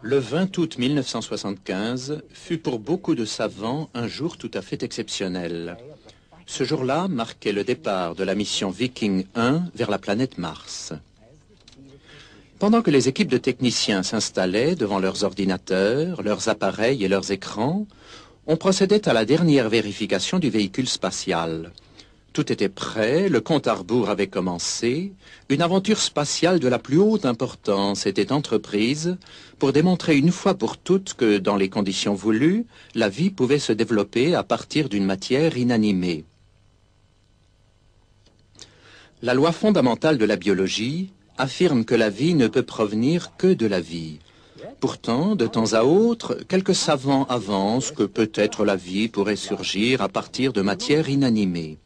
Le 20 août 1975 fut pour beaucoup de savants un jour tout à fait exceptionnel. Ce jour-là marquait le départ de la mission Viking 1 vers la planète Mars. Pendant que les équipes de techniciens s'installaient devant leurs ordinateurs, leurs appareils et leurs écrans, on procédait à la dernière vérification du véhicule spatial. Tout était prêt, le compte à rebours avait commencé, une aventure spatiale de la plus haute importance était entreprise pour démontrer une fois pour toutes que, dans les conditions voulues, la vie pouvait se développer à partir d'une matière inanimée. La loi fondamentale de la biologie affirme que la vie ne peut provenir que de la vie. Pourtant, de temps à autre, quelques savants avancent que peut-être la vie pourrait surgir à partir de matière inanimée.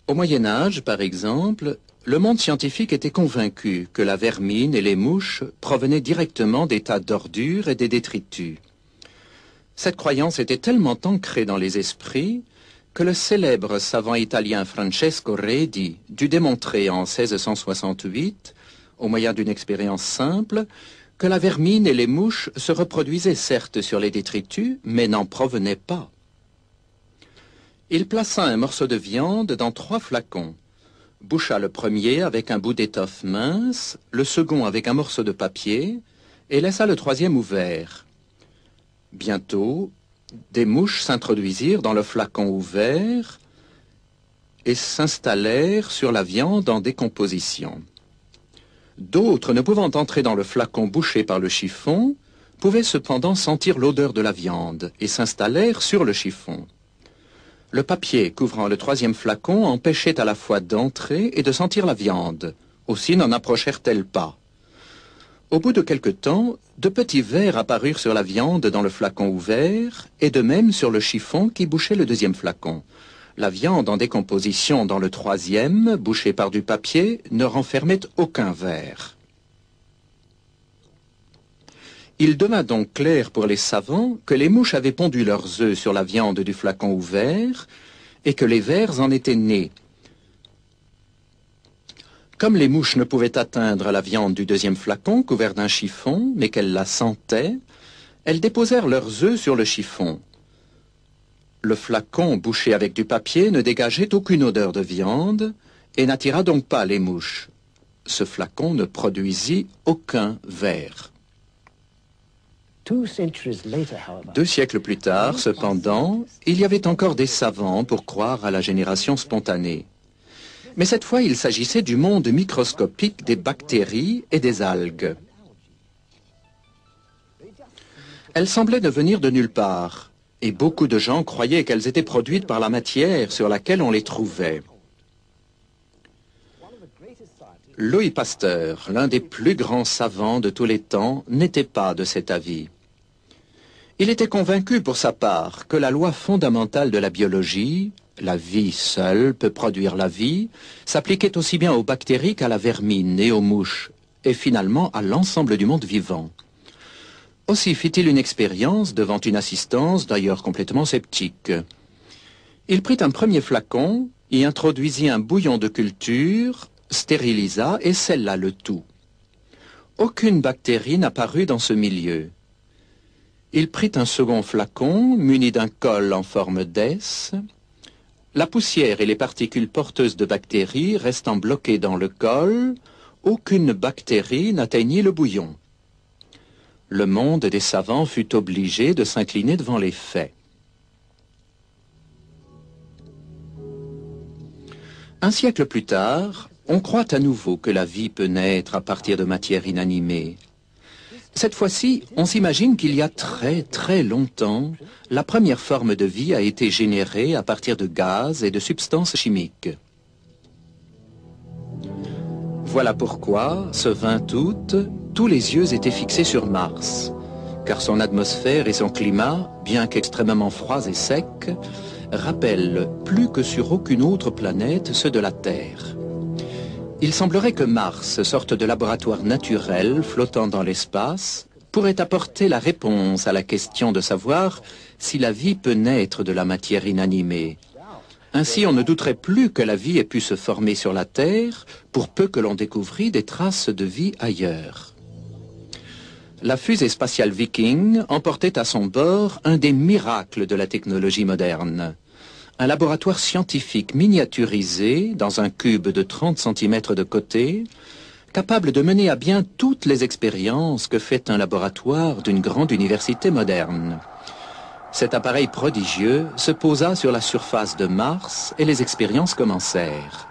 Au Moyen-Âge, par exemple, le monde scientifique était convaincu que la vermine et les mouches provenaient directement des tas d'ordures et des détritus. Cette croyance était tellement ancrée dans les esprits que le célèbre savant italien Francesco Redi dut démontrer en 1668, au moyen d'une expérience simple, que la vermine et les mouches se reproduisaient certes sur les détritus, mais n'en provenaient pas. Il plaça un morceau de viande dans 3 flacons, boucha le premier avec un bout d'étoffe mince, le second avec un morceau de papier, et laissa le 3e ouvert. Bientôt, des mouches s'introduisirent dans le flacon ouvert et s'installèrent sur la viande en décomposition. D'autres, ne pouvant entrer dans le flacon bouché par le chiffon, pouvaient cependant sentir l'odeur de la viande et s'installèrent sur le chiffon. Le papier couvrant le 3e flacon empêchait à la fois d'entrer et de sentir la viande. Aussi n'en approchèrent-elles pas. Au bout de quelque temps, de petits vers apparurent sur la viande dans le flacon ouvert, et de même sur le chiffon qui bouchait le 2e flacon. La viande en décomposition dans le 3e, bouchée par du papier, ne renfermait aucun ver. Il devint donc clair pour les savants que les mouches avaient pondu leurs œufs sur la viande du flacon ouvert et que les vers en étaient nés. Comme les mouches ne pouvaient atteindre la viande du 2e flacon couvert d'un chiffon, mais qu'elles la sentaient, elles déposèrent leurs œufs sur le chiffon. Le flacon bouché avec du papier ne dégageait aucune odeur de viande et n'attira donc pas les mouches. Ce flacon ne produisit aucun ver. 2 siècles plus tard, cependant, il y avait encore des savants pour croire à la génération spontanée. Mais cette fois, il s'agissait du monde microscopique des bactéries et des algues. Elles semblaient ne venir de nulle part, et beaucoup de gens croyaient qu'elles étaient produites par la matière sur laquelle on les trouvait. Louis Pasteur, l'un des plus grands savants de tous les temps, n'était pas de cet avis. Il était convaincu pour sa part que la loi fondamentale de la biologie, la vie seule peut produire la vie, s'appliquait aussi bien aux bactéries qu'à la vermine et aux mouches, et finalement à l'ensemble du monde vivant. Aussi fit-il une expérience devant une assistance d'ailleurs complètement sceptique. Il prit un premier flacon, y introduisit un bouillon de culture, stérilisa et scella le tout. Aucune bactérie n'apparut dans ce milieu. Il prit un second flacon, muni d'un col en forme d'S. La poussière et les particules porteuses de bactéries restant bloquées dans le col, aucune bactérie n'atteignit le bouillon. Le monde des savants fut obligé de s'incliner devant les faits. Un siècle plus tard, on croit à nouveau que la vie peut naître à partir de matière inanimée. Cette fois-ci, on s'imagine qu'il y a très longtemps, la première forme de vie a été générée à partir de gaz et de substances chimiques. Voilà pourquoi, ce 20 août, tous les yeux étaient fixés sur Mars, car son atmosphère et son climat, bien qu'extrêmement froids et secs, rappellent plus que sur aucune autre planète ceux de la Terre. Il semblerait que Mars, sorte de laboratoire naturel flottant dans l'espace, pourrait apporter la réponse à la question de savoir si la vie peut naître de la matière inanimée. Ainsi, on ne douterait plus que la vie ait pu se former sur la Terre, pour peu que l'on découvrît des traces de vie ailleurs. La fusée spatiale Viking emportait à son bord un des miracles de la technologie moderne. Un laboratoire scientifique miniaturisé dans un cube de 30 cm de côté, capable de mener à bien toutes les expériences que fait un laboratoire d'une grande université moderne. Cet appareil prodigieux se posa sur la surface de Mars et les expériences commencèrent.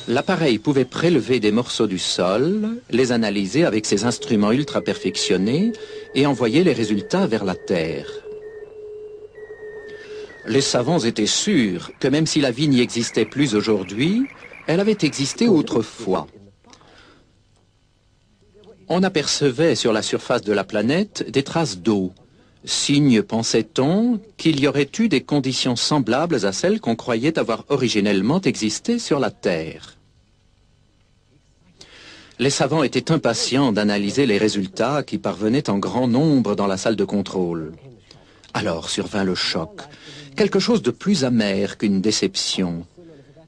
L'appareil pouvait prélever des morceaux du sol, les analyser avec ses instruments ultra perfectionnés et envoyer les résultats vers la Terre. Les savants étaient sûrs que même si la vie n'y existait plus aujourd'hui, elle avait existé autrefois. On apercevait sur la surface de la planète des traces d'eau. Signe, pensait-on, qu'il y aurait eu des conditions semblables à celles qu'on croyait avoir originellement existé sur la Terre. Les savants étaient impatients d'analyser les résultats qui parvenaient en grand nombre dans la salle de contrôle. Alors survint le choc, quelque chose de plus amer qu'une déception.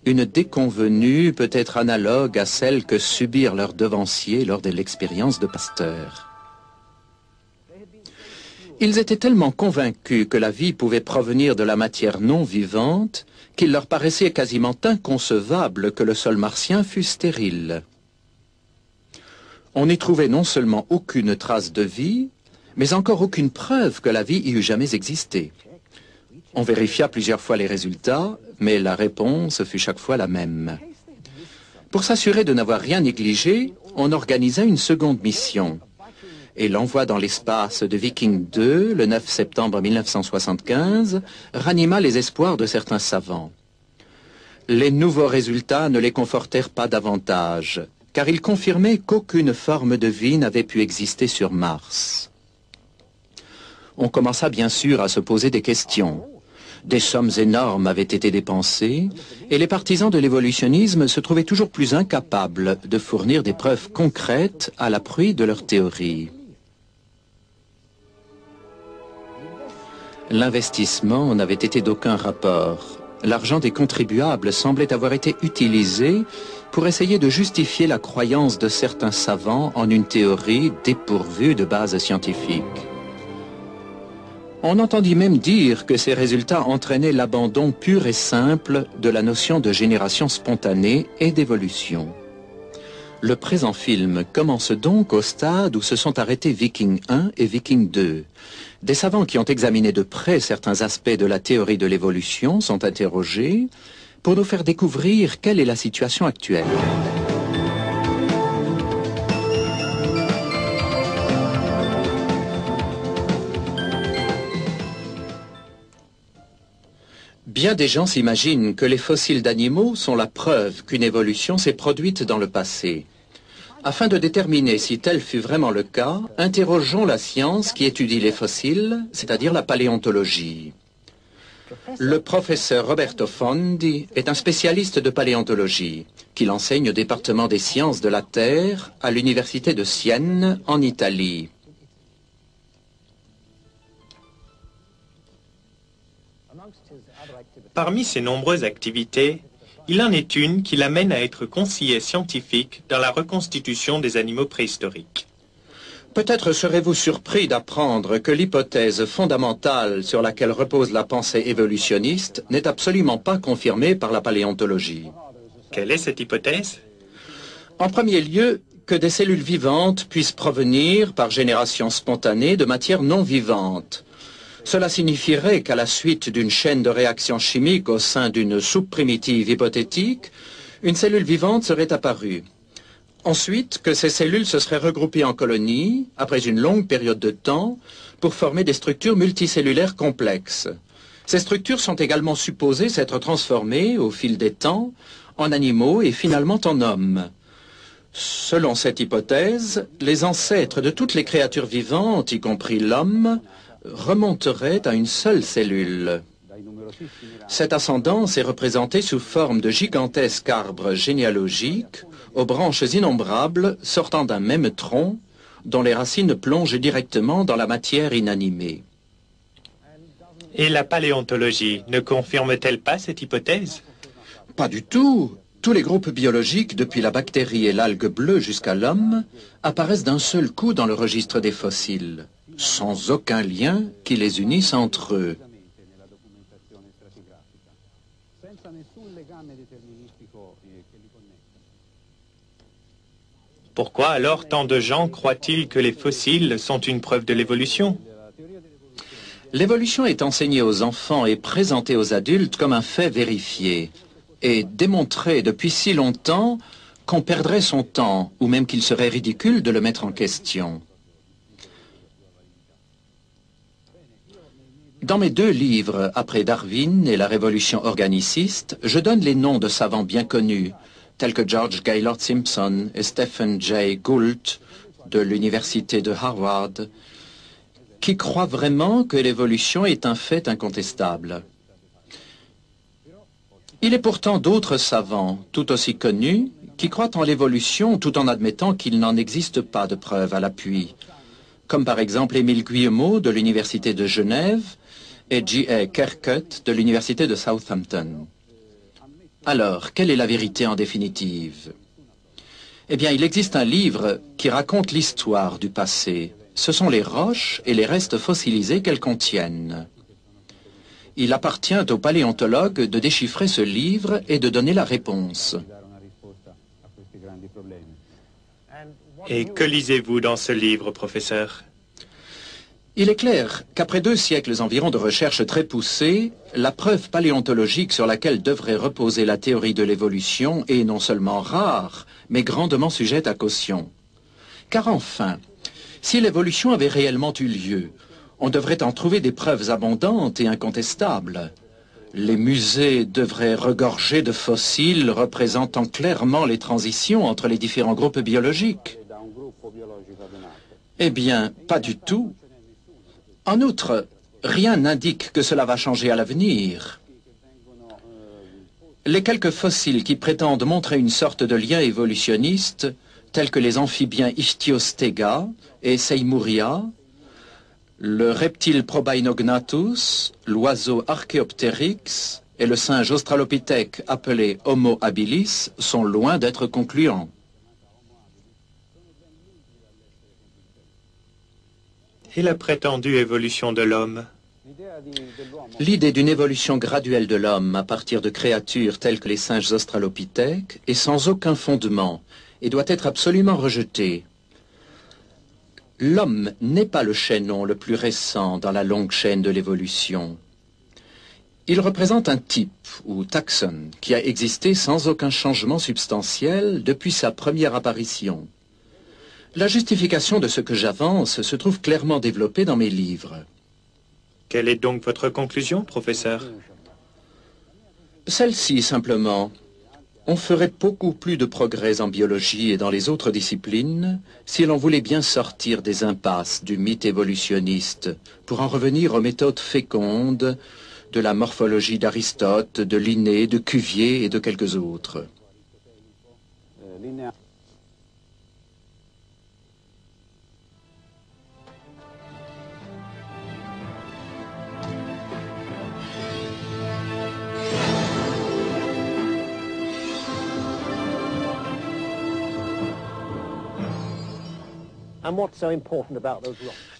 Une déconvenue peut-être analogue à celle que subirent leurs devanciers lors de l'expérience de Pasteur. Ils étaient tellement convaincus que la vie pouvait provenir de la matière non vivante qu'il leur paraissait quasiment inconcevable que le sol martien fût stérile. On n'y trouvait non seulement aucune trace de vie, mais encore aucune preuve que la vie y eût jamais existé. On vérifia plusieurs fois les résultats, mais la réponse fut chaque fois la même. Pour s'assurer de n'avoir rien négligé, on organisa une seconde mission. Et l'envoi dans l'espace de Viking 2, le 9 septembre 1975, ranima les espoirs de certains savants. Les nouveaux résultats ne les confortèrent pas davantage, car ils confirmaient qu'aucune forme de vie n'avait pu exister sur Mars. On commença bien sûr à se poser des questions. Des sommes énormes avaient été dépensées, et les partisans de l'évolutionnisme se trouvaient toujours plus incapables de fournir des preuves concrètes à l'appui de leur théorie. L'investissement n'avait été d'aucun rapport. L'argent des contribuables semblait avoir été utilisé pour essayer de justifier la croyance de certains savants en une théorie dépourvue de base scientifique. On entendit même dire que ces résultats entraînaient l'abandon pur et simple de la notion de génération spontanée et d'évolution. Le présent film commence donc au stade où se sont arrêtés Viking 1 et Viking 2. Des savants qui ont examiné de près certains aspects de la théorie de l'évolution sont interrogés pour nous faire découvrir quelle est la situation actuelle. Bien des gens s'imaginent que les fossiles d'animaux sont la preuve qu'une évolution s'est produite dans le passé. Afin de déterminer si tel fut vraiment le cas, interrogeons la science qui étudie les fossiles, c'est-à-dire la paléontologie. Le professeur Roberto Fondi est un spécialiste de paléontologie, qu'il enseigne au département des sciences de la Terre à l'université de Sienne, en Italie. Parmi ses nombreuses activités, il en est une qui l'amène à être conseiller scientifique dans la reconstitution des animaux préhistoriques. Peut-être serez-vous surpris d'apprendre que l'hypothèse fondamentale sur laquelle repose la pensée évolutionniste n'est absolument pas confirmée par la paléontologie. Quelle est cette hypothèse? En premier lieu, que des cellules vivantes puissent provenir par génération spontanée de matière non vivante. Cela signifierait qu'à la suite d'une chaîne de réactions chimiques au sein d'une soupe primitive hypothétique, une cellule vivante serait apparue. Ensuite, que ces cellules se seraient regroupées en colonies, après une longue période de temps, pour former des structures multicellulaires complexes. Ces structures sont également supposées s'être transformées, au fil des temps, en animaux et finalement en hommes. Selon cette hypothèse, les ancêtres de toutes les créatures vivantes, y compris l'homme, remonterait à une seule cellule. Cette ascendance est représentée sous forme de gigantesques arbres généalogiques aux branches innombrables sortant d'un même tronc dont les racines plongent directement dans la matière inanimée. Et la paléontologie ne confirme-t-elle pas cette hypothèse? Pas du tout. Tous les groupes biologiques, depuis la bactérie et l'algue bleue jusqu'à l'homme, apparaissent d'un seul coup dans le registre des fossiles, sans aucun lien qui les unisse entre eux. Pourquoi alors tant de gens croient-ils que les fossiles sont une preuve de l'évolution? L'évolution est enseignée aux enfants et présentée aux adultes comme un fait vérifié, et démontré depuis si longtemps qu'on perdrait son temps, ou même qu'il serait ridicule de le mettre en question. Dans mes 2 livres, après Darwin et la révolution organiciste, je donne les noms de savants bien connus, tels que George Gaylord Simpson et Stephen Jay Gould de l'université de Harvard, qui croient vraiment que l'évolution est un fait incontestable. Il est pourtant d'autres savants, tout aussi connus, qui croient en l'évolution tout en admettant qu'il n'en existe pas de preuves à l'appui, comme par exemple Émile Guillemot de l'université de Genève et J.A. Kerkut de l'université de Southampton. Alors, quelle est la vérité en définitive? Eh bien, il existe un livre qui raconte l'histoire du passé. Ce sont les roches et les restes fossilisés qu'elles contiennent. Il appartient aux paléontologues de déchiffrer ce livre et de donner la réponse. Et que lisez-vous dans ce livre, professeur? Il est clair qu'après 2 siècles environ de recherches très poussées, la preuve paléontologique sur laquelle devrait reposer la théorie de l'évolution est non seulement rare, mais grandement sujette à caution. Car enfin, si l'évolution avait réellement eu lieu, on devrait en trouver des preuves abondantes et incontestables. Les musées devraient regorger de fossiles représentant clairement les transitions entre les différents groupes biologiques. Eh bien, pas du tout. En outre, rien n'indique que cela va changer à l'avenir. Les quelques fossiles qui prétendent montrer une sorte de lien évolutionniste, tels que les amphibiens Ichthyostega et Seymourria, le reptile Probainognathus, l'oiseau Archaeopteryx et le singe australopithèque appelé Homo habilis sont loin d'être concluants. Et la prétendue évolution de l'homme? L'idée d'une évolution graduelle de l'homme à partir de créatures telles que les singes australopithèques est sans aucun fondement et doit être absolument rejetée. L'homme n'est pas le chaînon le plus récent dans la longue chaîne de l'évolution. Il représente un type, ou taxon, qui a existé sans aucun changement substantiel depuis sa première apparition. La justification de ce que j'avance se trouve clairement développée dans mes livres. Quelle est donc votre conclusion, professeur? Celle-ci, simplement. On ferait beaucoup plus de progrès en biologie et dans les autres disciplines si l'on voulait bien sortir des impasses du mythe évolutionniste pour en revenir aux méthodes fécondes de la morphologie d'Aristote, de Linné, de Cuvier et de quelques autres.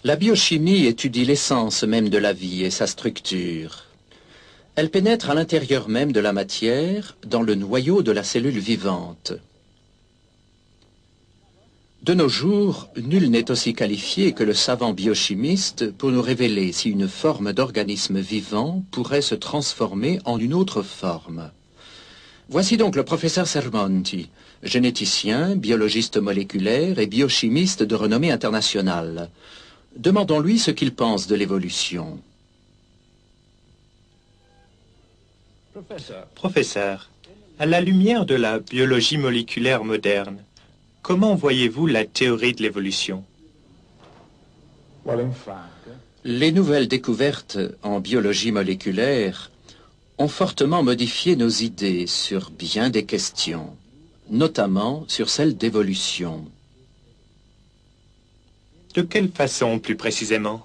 La biochimie étudie l'essence même de la vie et sa structure. Elle pénètre à l'intérieur même de la matière, dans le noyau de la cellule vivante. De nos jours, nul n'est aussi qualifié que le savant biochimiste pour nous révéler si une forme d'organisme vivant pourrait se transformer en une autre forme. Voici donc le professeur Sermonti, généticien, biologiste moléculaire et biochimiste de renommée internationale. Demandons-lui ce qu'il pense de l'évolution. Professeur, à la lumière de la biologie moléculaire moderne, comment voyez-vous la théorie de l'évolution? Les nouvelles découvertes en biologie moléculaire ont fortement modifié nos idées sur bien des questions, notamment sur celle d'évolution. De quelle façon, plus précisément?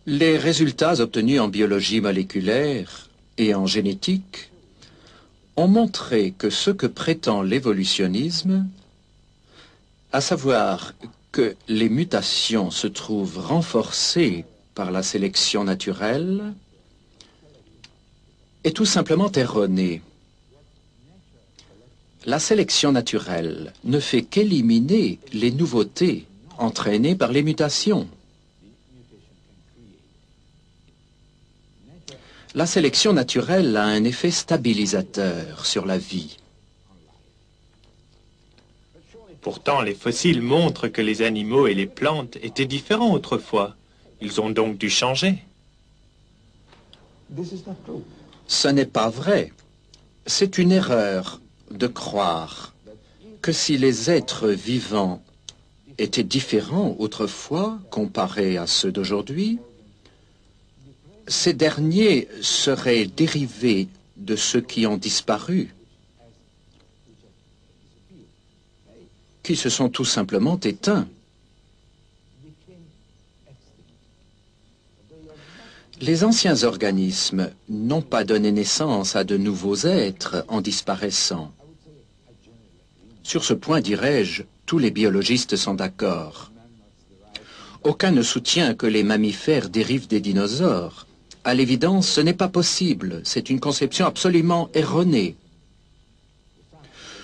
Les résultats obtenus en biologie moléculaire et en génétique ont montré que ce que prétend l'évolutionnisme, à savoir que les mutations se trouvent renforcées par la sélection naturelle, est tout simplement erroné. La sélection naturelle ne fait qu'éliminer les nouveautés entraînées par les mutations. La sélection naturelle a un effet stabilisateur sur la vie. Pourtant, les fossiles montrent que les animaux et les plantes étaient différents autrefois. Ils ont donc dû changer. Ce n'est pas vrai. C'est une erreur de croire que si les êtres vivants étaient différents autrefois comparés à ceux d'aujourd'hui, ces derniers seraient dérivés de ceux qui ont disparu, qui se sont tout simplement éteints. Les anciens organismes n'ont pas donné naissance à de nouveaux êtres en disparaissant. Sur ce point, dirais-je, tous les biologistes sont d'accord. Aucun ne soutient que les mammifères dérivent des dinosaures. À l'évidence, ce n'est pas possible. C'est une conception absolument erronée.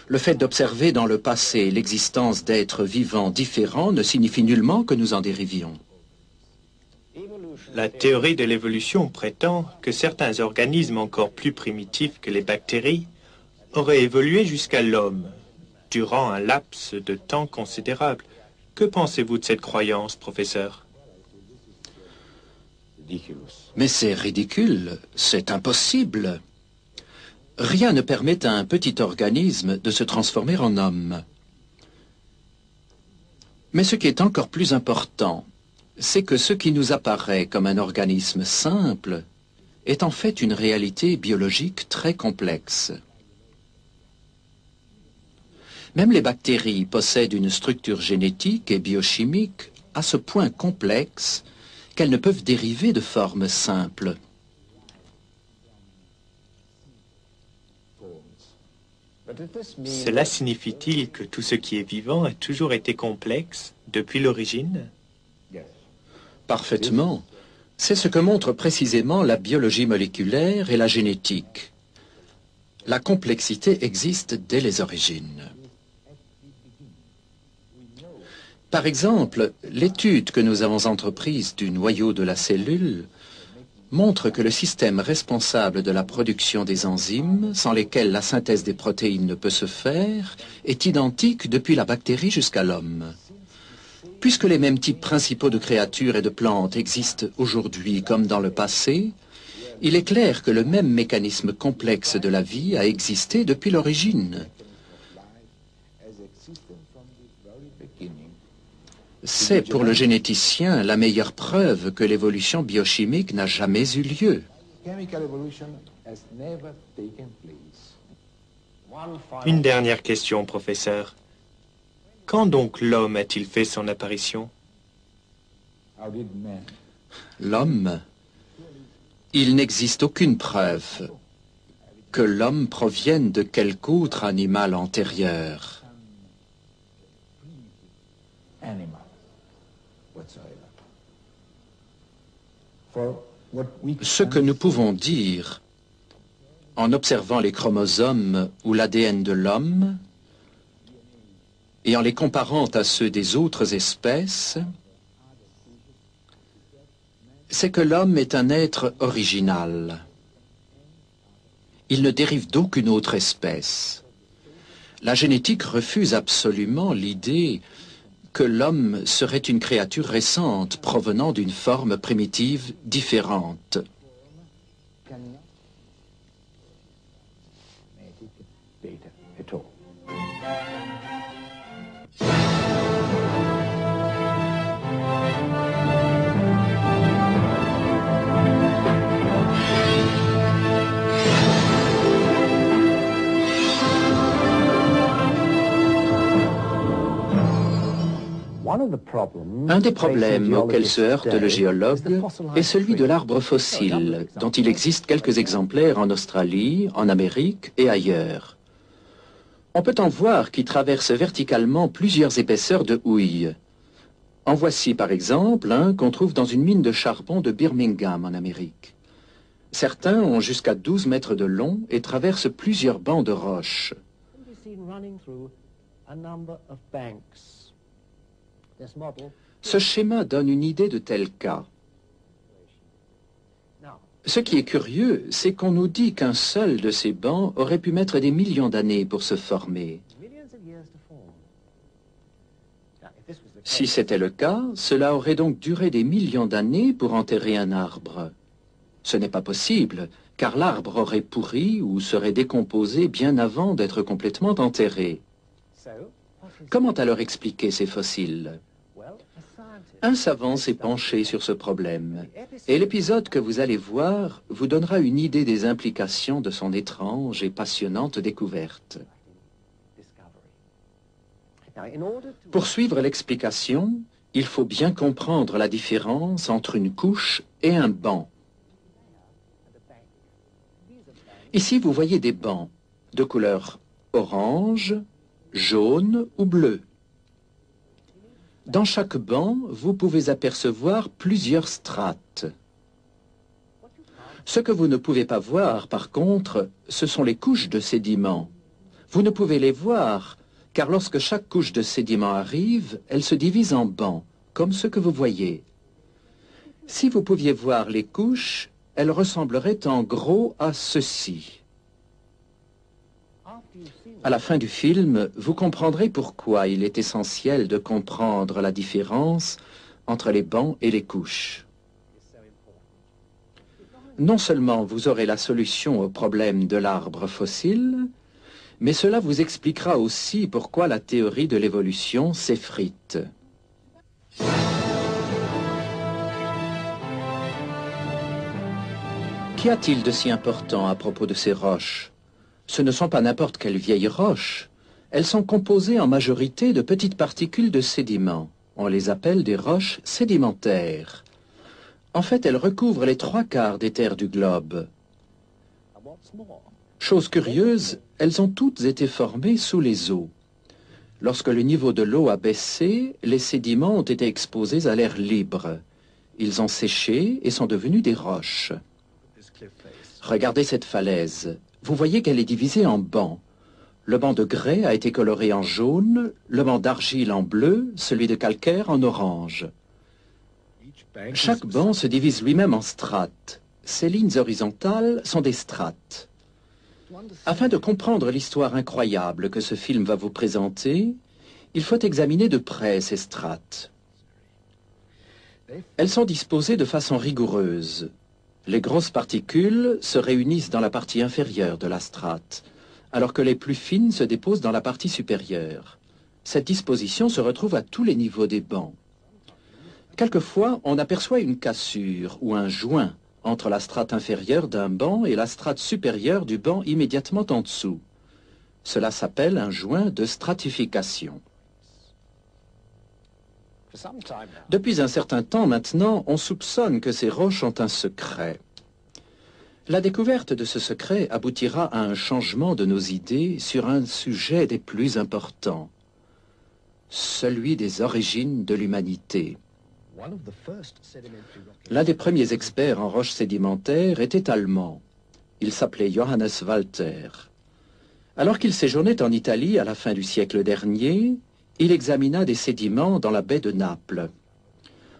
Le fait d'observer dans le passé l'existence d'êtres vivants différents ne signifie nullement que nous en dérivions. La théorie de l'évolution prétend que certains organismes encore plus primitifs que les bactéries auraient évolué jusqu'à l'homme, durant un laps de temps considérable. Que pensez-vous de cette croyance, professeur? Mais c'est ridicule, c'est impossible. Rien ne permet à un petit organisme de se transformer en homme. Mais ce qui est encore plus important, c'est que ce qui nous apparaît comme un organisme simple est en fait une réalité biologique très complexe. Même les bactéries possèdent une structure génétique et biochimique à ce point complexe qu'elles ne peuvent dériver de formes simples. Cela signifie-t-il que tout ce qui est vivant a toujours été complexe depuis l'origine? Parfaitement. C'est ce que montrent précisément la biologie moléculaire et la génétique. La complexité existe dès les origines. Par exemple, l'étude que nous avons entreprise du noyau de la cellule montre que le système responsable de la production des enzymes, sans lesquels la synthèse des protéines ne peut se faire, est identique depuis la bactérie jusqu'à l'homme. Puisque les mêmes types principaux de créatures et de plantes existent aujourd'hui comme dans le passé, il est clair que le même mécanisme complexe de la vie a existé depuis l'origine. C'est pour le généticien la meilleure preuve que l'évolution biochimique n'a jamais eu lieu. Une dernière question, professeur. Quand donc l'homme a-t-il fait son apparition? L'homme, il n'existe aucune preuve que l'homme provienne de quelque autre animal antérieur. Ce que nous pouvons dire en observant les chromosomes ou l'ADN de l'homme et en les comparant à ceux des autres espèces, c'est que l'homme est un être original. Il ne dérive d'aucune autre espèce. La génétique refuse absolument l'idée que l'homme serait une créature récente provenant d'une forme primitive différente. Un des problèmes auxquels se heurte le géologue est celui de l'arbre fossile, dont il existe quelques exemplaires en Australie, en Amérique et ailleurs. On peut en voir qui traversent verticalement plusieurs épaisseurs de houille. En voici par exemple un qu'on trouve dans une mine de charbon de Birmingham en Amérique. Certains ont jusqu'à 12 mètres de long et traversent plusieurs bancs de roches. Ce schéma donne une idée de tel cas. Ce qui est curieux, c'est qu'on nous dit qu'un seul de ces bancs aurait pu mettre des millions d'années pour se former. Si c'était le cas, cela aurait donc duré des millions d'années pour enterrer un arbre. Ce n'est pas possible, car l'arbre aurait pourri ou serait décomposé bien avant d'être complètement enterré. Comment alors expliquer ces fossiles? Un savant s'est penché sur ce problème, et l'épisode que vous allez voir vous donnera une idée des implications de son étrange et passionnante découverte. Pour suivre l'explication, il faut bien comprendre la différence entre une couche et un banc. Ici, vous voyez des bancs de couleur orange, jaune ou bleu. Dans chaque banc, vous pouvez apercevoir plusieurs strates. Ce que vous ne pouvez pas voir, par contre, ce sont les couches de sédiments. Vous ne pouvez les voir, car lorsque chaque couche de sédiments arrive, elle se divise en bancs, comme ce que vous voyez. Si vous pouviez voir les couches, elles ressembleraient en gros à ceci. À la fin du film, vous comprendrez pourquoi il est essentiel de comprendre la différence entre les bancs et les couches. Non seulement vous aurez la solution au problème de l'arbre fossile, mais cela vous expliquera aussi pourquoi la théorie de l'évolution s'effrite. Qu'y a-t-il de si important à propos de ces roches? Ce ne sont pas n'importe quelles vieilles roches. Elles sont composées en majorité de petites particules de sédiments. On les appelle des roches sédimentaires. En fait, elles recouvrent les 3/4 des terres du globe. Chose curieuse, elles ont toutes été formées sous les eaux. Lorsque le niveau de l'eau a baissé, les sédiments ont été exposés à l'air libre. Ils ont séché et sont devenus des roches. Regardez cette falaise. Vous voyez qu'elle est divisée en bancs. Le banc de grès a été coloré en jaune, le banc d'argile en bleu, celui de calcaire en orange. Chaque banc se divise lui-même en strates. Ces lignes horizontales sont des strates. Afin de comprendre l'histoire incroyable que ce film va vous présenter, il faut examiner de près ces strates. Elles sont disposées de façon rigoureuse. Les grosses particules se réunissent dans la partie inférieure de la strate, alors que les plus fines se déposent dans la partie supérieure. Cette disposition se retrouve à tous les niveaux des bancs. Quelquefois, on aperçoit une cassure ou un joint entre la strate inférieure d'un banc et la strate supérieure du banc immédiatement en dessous. Cela s'appelle un joint de stratification. Depuis un certain temps maintenant, on soupçonne que ces roches ont un secret. La découverte de ce secret aboutira à un changement de nos idées sur un sujet des plus importants, celui des origines de l'humanité. L'un des premiers experts en roches sédimentaires était allemand. Il s'appelait Johannes Walter. Alors qu'il séjournait en Italie à la fin du siècle dernier, il examina des sédiments dans la baie de Naples.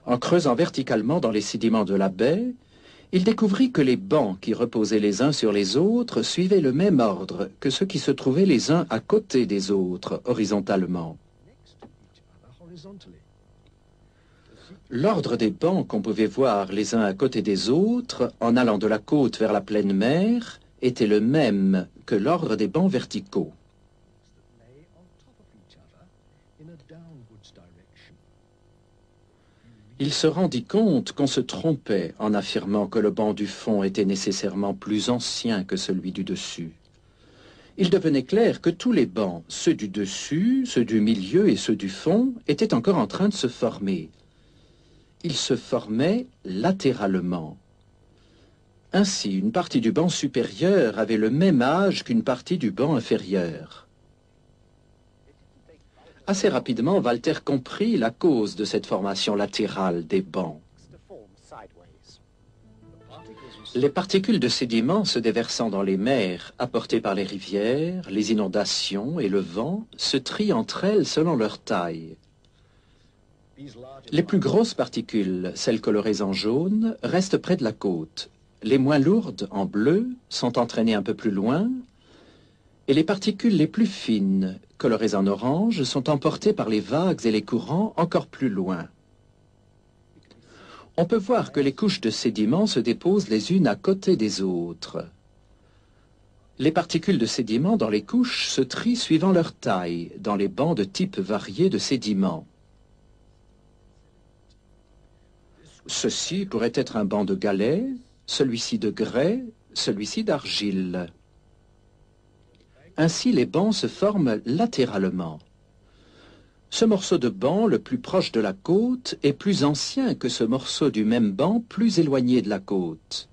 En creusant verticalement dans les sédiments de la baie, il découvrit que les bancs qui reposaient les uns sur les autres suivaient le même ordre que ceux qui se trouvaient les uns à côté des autres, horizontalement. L'ordre des bancs qu'on pouvait voir les uns à côté des autres, en allant de la côte vers la pleine mer, était le même que l'ordre des bancs verticaux. Il se rendit compte qu'on se trompait en affirmant que le banc du fond était nécessairement plus ancien que celui du dessus. il devenait clair que tous les bancs, ceux du dessus, ceux du milieu et ceux du fond, étaient encore en train de se former. Ils se formaient latéralement. Ainsi, une partie du banc supérieur avait le même âge qu'une partie du banc inférieur. Assez rapidement, Walter comprit la cause de cette formation latérale des bancs. Les particules de sédiments se déversant dans les mers, apportées par les rivières, les inondations et le vent, se trient entre elles selon leur taille. Les plus grosses particules, celles colorées en jaune, restent près de la côte. Les moins lourdes, en bleu, sont entraînées un peu plus loin, et les particules les plus fines, colorées en orange, sont emportées par les vagues et les courants encore plus loin. On peut voir que les couches de sédiments se déposent les unes à côté des autres. Les particules de sédiments dans les couches se trient suivant leur taille, dans les bancs de types variés de sédiments. Ceci pourrait être un banc de galets, celui-ci de grès, celui-ci d'argile. Ainsi, les bancs se forment latéralement. Ce morceau de banc, le plus proche de la côte, est plus ancien que ce morceau du même banc plus éloigné de la côte.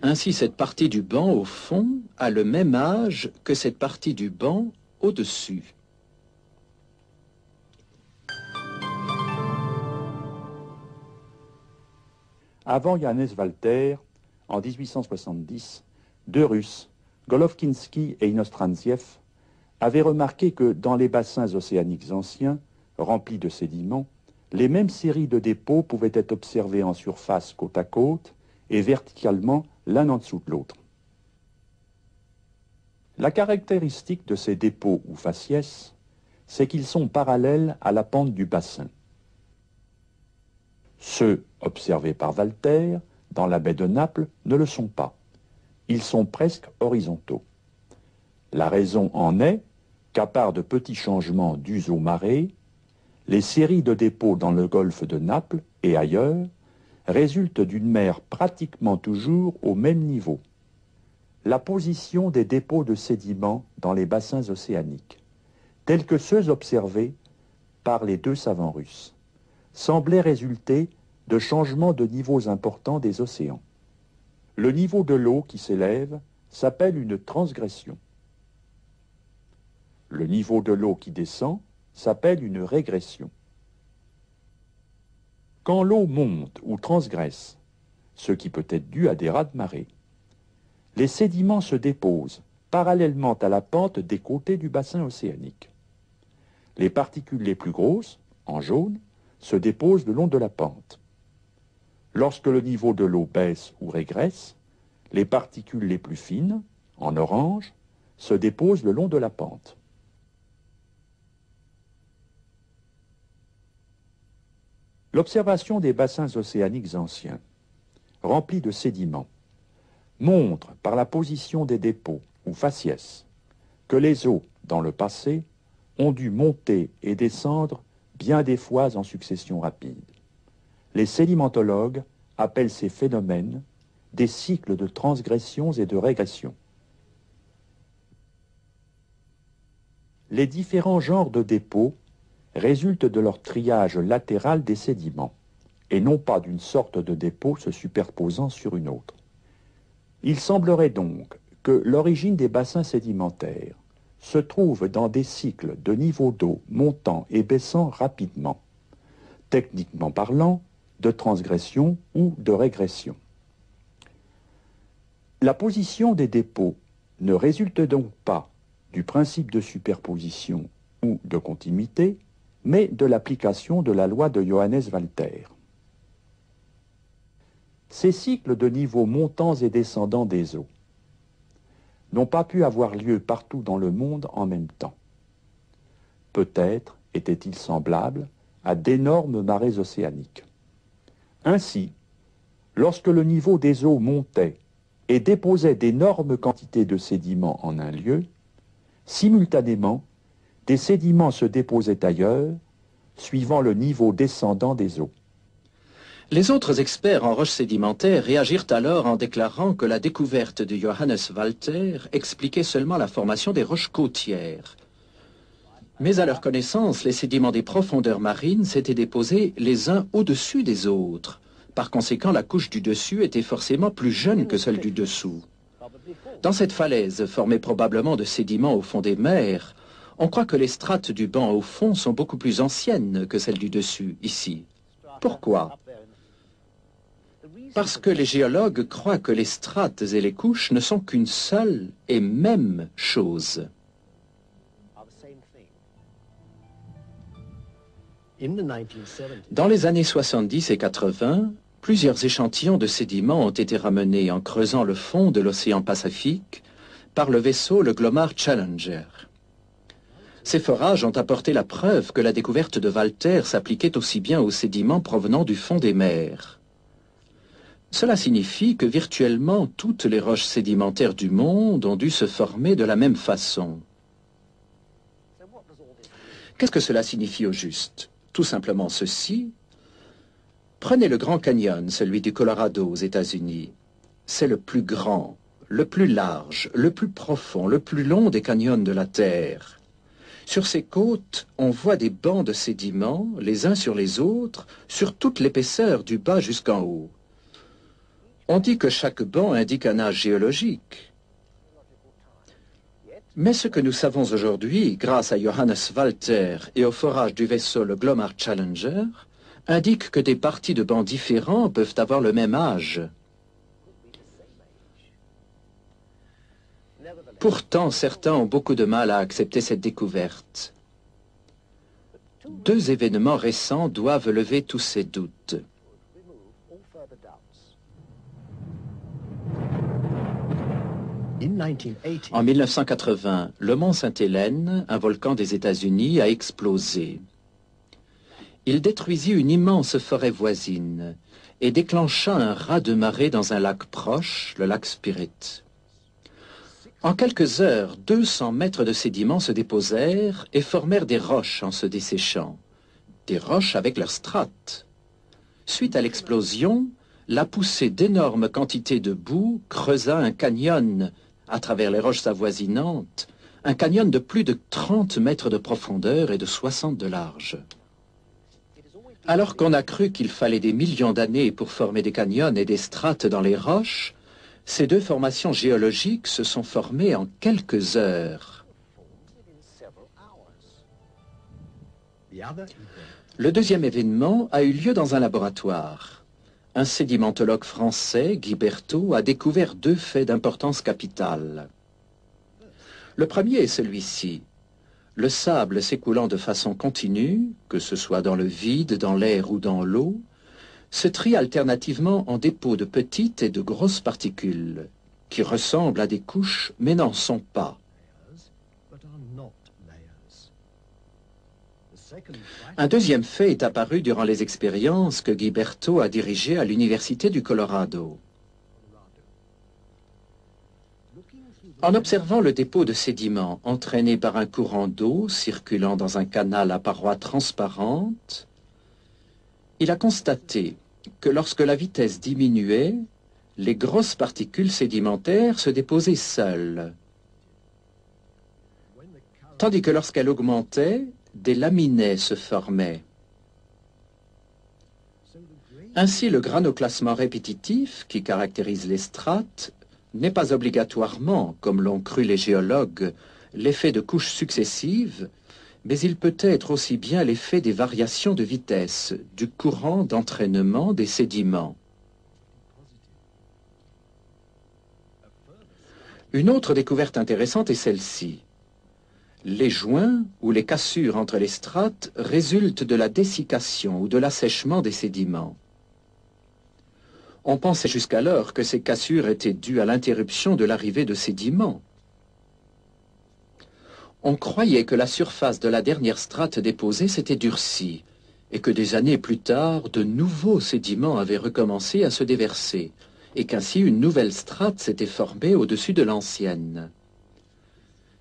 Ainsi, cette partie du banc au fond a le même âge que cette partie du banc au-dessus. Avant Johannes Walter, en 1870, deux Russes, Golovkinski et Inostranziev, avaient remarqué que dans les bassins océaniques anciens, remplis de sédiments, les mêmes séries de dépôts pouvaient être observées en surface côte à côte et verticalement l'un en dessous de l'autre. La caractéristique de ces dépôts ou faciès, c'est qu'ils sont parallèles à la pente du bassin. Ceux observés par Walter dans la baie de Naples ne le sont pas. Ils sont presque horizontaux. La raison en est qu'à part de petits changements dus aux marées, les séries de dépôts dans le golfe de Naples et ailleurs résultent d'une mer pratiquement toujours au même niveau. La position des dépôts de sédiments dans les bassins océaniques, tels que ceux observés par les deux savants russes, semblait résulter de changements de niveaux importants des océans. Le niveau de l'eau qui s'élève s'appelle une transgression. Le niveau de l'eau qui descend s'appelle une régression. Quand l'eau monte ou transgresse, ce qui peut être dû à des raz-de-marée, les sédiments se déposent parallèlement à la pente des côtés du bassin océanique. Les particules les plus grosses, en jaune, se déposent le long de la pente. Lorsque le niveau de l'eau baisse ou régresse, les particules les plus fines, en orange, se déposent le long de la pente. L'observation des bassins océaniques anciens, remplis de sédiments, montre par la position des dépôts ou faciès que les eaux, dans le passé, ont dû monter et descendre bien des fois en succession rapide. Les sédimentologues appellent ces phénomènes des cycles de transgressions et de régressions. Les différents genres de dépôts résultent de leur triage latéral des sédiments, et non pas d'une sorte de dépôt se superposant sur une autre. Il semblerait donc que l'origine des bassins sédimentaires se trouve dans des cycles de niveau d'eau montant et baissant rapidement, techniquement parlant, de transgression ou de régression. La position des dépôts ne résulte donc pas du principe de superposition ou de continuité, mais de l'application de la loi de Johannes Walter. Ces cycles de niveaux montants et descendants des eaux n'ont pas pu avoir lieu partout dans le monde en même temps. Peut-être étaient-ils semblables à d'énormes marées océaniques. Ainsi, lorsque le niveau des eaux montait et déposait d'énormes quantités de sédiments en un lieu, simultanément, des sédiments se déposaient ailleurs, suivant le niveau descendant des eaux. Les autres experts en roches sédimentaires réagirent alors en déclarant que la découverte de Johannes Walter expliquait seulement la formation des roches côtières. Mais à leur connaissance, les sédiments des profondeurs marines s'étaient déposés les uns au-dessus des autres. Par conséquent, la couche du dessus était forcément plus jeune que celle du dessous. Dans cette falaise, formée probablement de sédiments au fond des mers, on croit que les strates du banc au fond sont beaucoup plus anciennes que celles du dessus, ici. Pourquoi? Parce que les géologues croient que les strates et les couches ne sont qu'une seule et même chose. Dans les années 70 et 80, plusieurs échantillons de sédiments ont été ramenés en creusant le fond de l'océan Pacifique par le vaisseau le Glomar Challenger. Ces forages ont apporté la preuve que la découverte de Walter s'appliquait aussi bien aux sédiments provenant du fond des mers. Cela signifie que virtuellement toutes les roches sédimentaires du monde ont dû se former de la même façon. Qu'est-ce que cela signifie au juste? Tout simplement ceci. Prenez le Grand Canyon, celui du Colorado aux États-Unis. C'est le plus grand, le plus large, le plus profond, le plus long des canyons de la Terre. Sur ces côtes, on voit des bancs de sédiments, les uns sur les autres, sur toute l'épaisseur du bas jusqu'en haut. On dit que chaque banc indique un âge géologique. Mais ce que nous savons aujourd'hui, grâce à Johannes Walter et au forage du vaisseau le Glomar Challenger, indique que des parties de bancs différents peuvent avoir le même âge. Pourtant, certains ont beaucoup de mal à accepter cette découverte. Deux événements récents doivent lever tous ces doutes. En 1980, le mont Sainte-Hélène, un volcan des États-Unis, a explosé. Il détruisit une immense forêt voisine et déclencha un raz-de-marée dans un lac proche, le lac Spirit. En quelques heures, 200 mètres de sédiments se déposèrent et formèrent des roches en se desséchant. Des roches avec leurs strates. Suite à l'explosion, la poussée d'énormes quantités de boue creusa un canyon à travers les roches avoisinantes, un canyon de plus de 30 mètres de profondeur et de 60 de large. Alors qu'on a cru qu'il fallait des millions d'années pour former des canyons et des strates dans les roches, ces deux formations géologiques se sont formées en quelques heures. Le deuxième événement a eu lieu dans un laboratoire. Un sédimentologue français, Guy Berthaud, a découvert deux faits d'importance capitale. Le premier est celui-ci. Le sable s'écoulant de façon continue, que ce soit dans le vide, dans l'air ou dans l'eau, se trie alternativement en dépôts de petites et de grosses particules, qui ressemblent à des couches mais n'en sont pas. Un deuxième fait est apparu durant les expériences que Guy Berthaud a dirigées à l'Université du Colorado. En observant le dépôt de sédiments entraîné par un courant d'eau circulant dans un canal à parois transparentes, il a constaté que lorsque la vitesse diminuait, les grosses particules sédimentaires se déposaient seules, tandis que lorsqu'elle augmentait, des laminets se formaient. Ainsi, le granoclassement répétitif, qui caractérise les strates, n'est pas obligatoirement, comme l'ont cru les géologues, l'effet de couches successives, mais il peut être aussi bien l'effet des variations de vitesse, du courant d'entraînement des sédiments. Une autre découverte intéressante est celle-ci. Les joints ou les cassures entre les strates résultent de la dessiccation ou de l'assèchement des sédiments. On pensait jusqu'alors que ces cassures étaient dues à l'interruption de l'arrivée de sédiments. On croyait que la surface de la dernière strate déposée s'était durcie et que des années plus tard, de nouveaux sédiments avaient recommencé à se déverser et qu'ainsi une nouvelle strate s'était formée au-dessus de l'ancienne.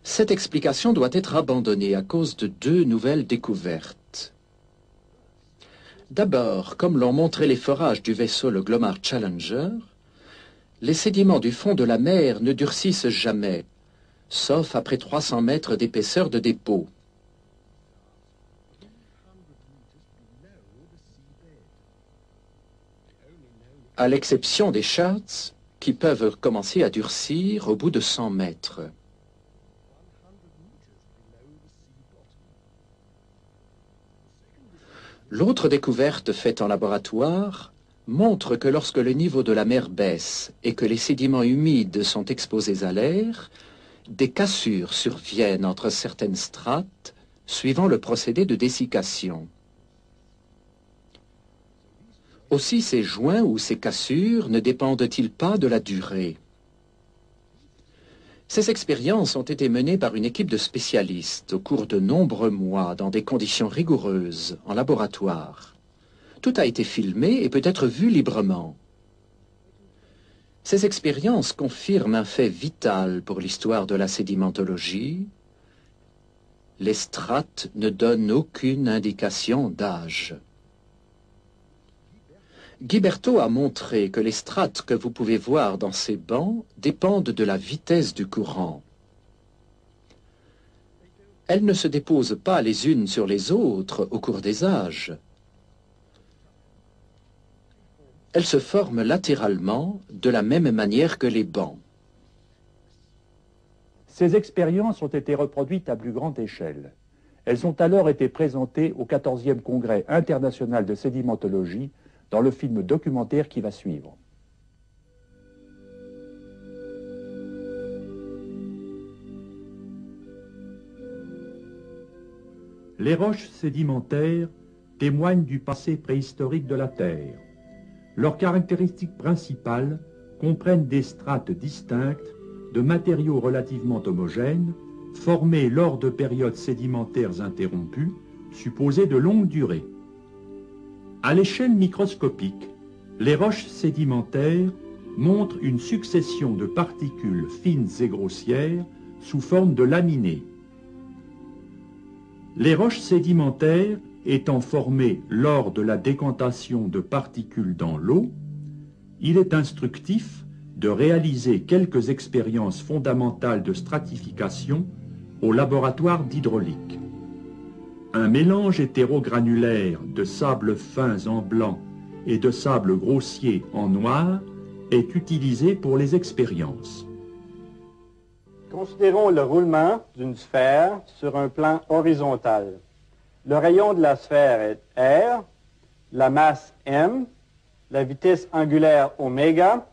Cette explication doit être abandonnée à cause de deux nouvelles découvertes. D'abord, comme l'ont montré les forages du vaisseau le Glomar Challenger, les sédiments du fond de la mer ne durcissent jamais, sauf après 300 mètres d'épaisseur de dépôt. À l'exception des Schatz, qui peuvent commencer à durcir au bout de 100 mètres. L'autre découverte faite en laboratoire montre que lorsque le niveau de la mer baisse et que les sédiments humides sont exposés à l'air, des cassures surviennent entre certaines strates suivant le procédé de dessiccation. Aussi ces joints ou ces cassures ne dépendent-ils pas de la durée? Ces expériences ont été menées par une équipe de spécialistes au cours de nombreux mois dans des conditions rigoureuses, en laboratoire. Tout a été filmé et peut être vu librement. Ces expériences confirment un fait vital pour l'histoire de la sédimentologie. Les strates ne donnent aucune indication d'âge. Guiberteau a montré que les strates que vous pouvez voir dans ces bancs dépendent de la vitesse du courant. Elles ne se déposent pas les unes sur les autres au cours des âges. Elles se forment latéralement de la même manière que les bancs. Ces expériences ont été reproduites à plus grande échelle. Elles ont alors été présentées au 14e Congrès international de sédimentologie dans le film documentaire qui va suivre. Les roches sédimentaires témoignent du passé préhistorique de la Terre. Leurs caractéristiques principales comprennent des strates distinctes de matériaux relativement homogènes, formés lors de périodes sédimentaires interrompues, supposées de longue durée. À l'échelle microscopique, les roches sédimentaires montrent une succession de particules fines et grossières sous forme de laminées. Les roches sédimentaires étant formées lors de la décantation de particules dans l'eau, il est instructif de réaliser quelques expériences fondamentales de stratification au laboratoire d'hydraulique. Un mélange hétérogranulaire de sables fins en blanc et de sables grossiers en noir est utilisé pour les expériences. Considérons le roulement d'une sphère sur un plan horizontal. Le rayon de la sphère est R, la masse M, la vitesse angulaire oméga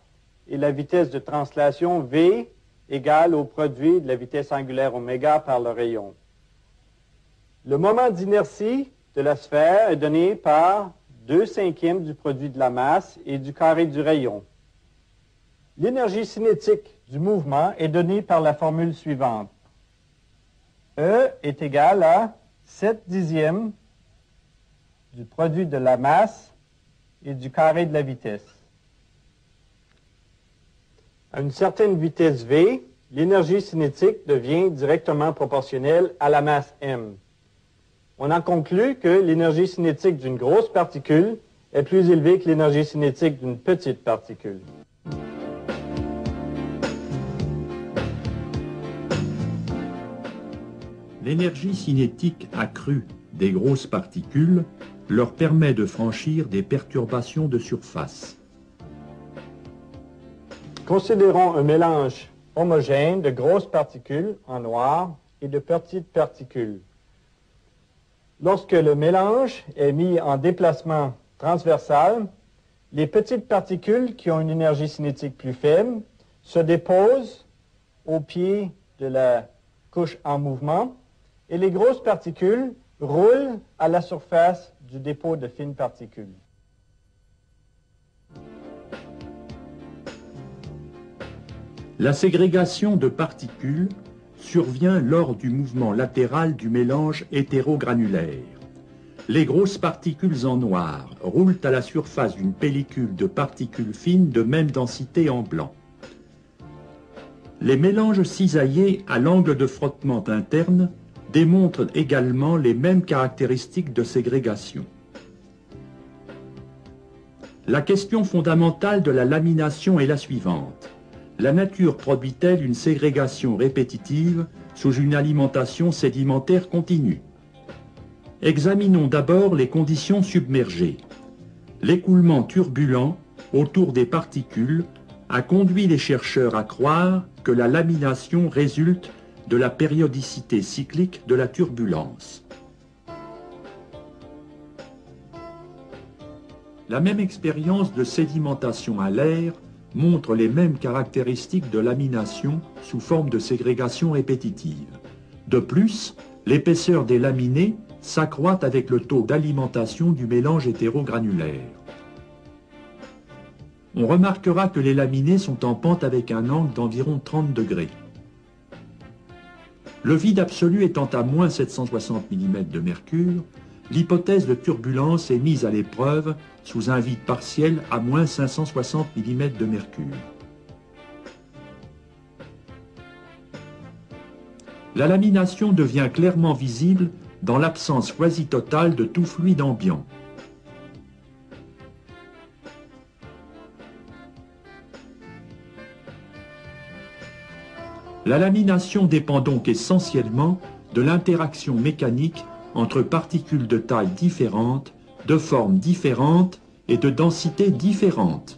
et la vitesse de translation V égale au produit de la vitesse angulaire oméga par le rayon. Le moment d'inertie de la sphère est donné par 2/5 du produit de la masse et du carré du rayon. L'énergie cinétique du mouvement est donnée par la formule suivante. E est égal à 7/10 du produit de la masse et du carré de la vitesse. À une certaine vitesse V, l'énergie cinétique devient directement proportionnelle à la masse M. On en conclut que l'énergie cinétique d'une grosse particule est plus élevée que l'énergie cinétique d'une petite particule. L'énergie cinétique accrue des grosses particules leur permet de franchir des perturbations de surface. Considérons un mélange homogène de grosses particules en noir et de petites particules. Lorsque le mélange est mis en déplacement transversal, les petites particules qui ont une énergie cinétique plus faible se déposent au pied de la couche en mouvement et les grosses particules roulent à la surface du dépôt de fines particules. La ségrégation de particules survient lors du mouvement latéral du mélange hétérogranulaire. Les grosses particules en noir roulent à la surface d'une pellicule de particules fines de même densité en blanc. Les mélanges cisaillés à l'angle de frottement interne démontrent également les mêmes caractéristiques de ségrégation. La question fondamentale de la lamination est la suivante. La nature produit-elle une ségrégation répétitive sous une alimentation sédimentaire continue? Examinons d'abord les conditions submergées. L'écoulement turbulent autour des particules a conduit les chercheurs à croire que la lamination résulte de la périodicité cyclique de la turbulence. La même expérience de sédimentation à l'air montre les mêmes caractéristiques de lamination sous forme de ségrégation répétitive. De plus, l'épaisseur des laminés s'accroît avec le taux d'alimentation du mélange hétérogranulaire. On remarquera que les laminés sont en pente avec un angle d'environ 30 degrés. Le vide absolu étant à moins 760 mm de mercure, l'hypothèse de turbulence est mise à l'épreuve sous un vide partiel à moins 560 mm de mercure. La lamination devient clairement visible dans l'absence quasi totale de tout fluide ambiant. La lamination dépend donc essentiellement de l'interaction mécanique entre particules de tailles différentes, de formes différentes et de densités différentes.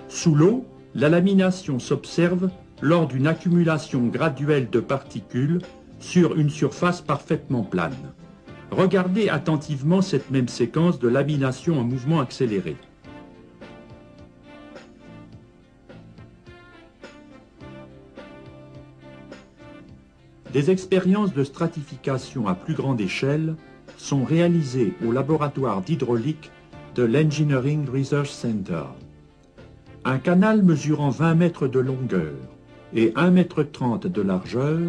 Sous l'eau, la lamination s'observe lors d'une accumulation graduelle de particules sur une surface parfaitement plane. Regardez attentivement cette même séquence de lamination en mouvement accéléré. Des expériences de stratification à plus grande échelle sont réalisées au laboratoire d'hydraulique de l'Engineering Research Center. Un canal mesurant 20 mètres de longueur et 1,30 m de largeur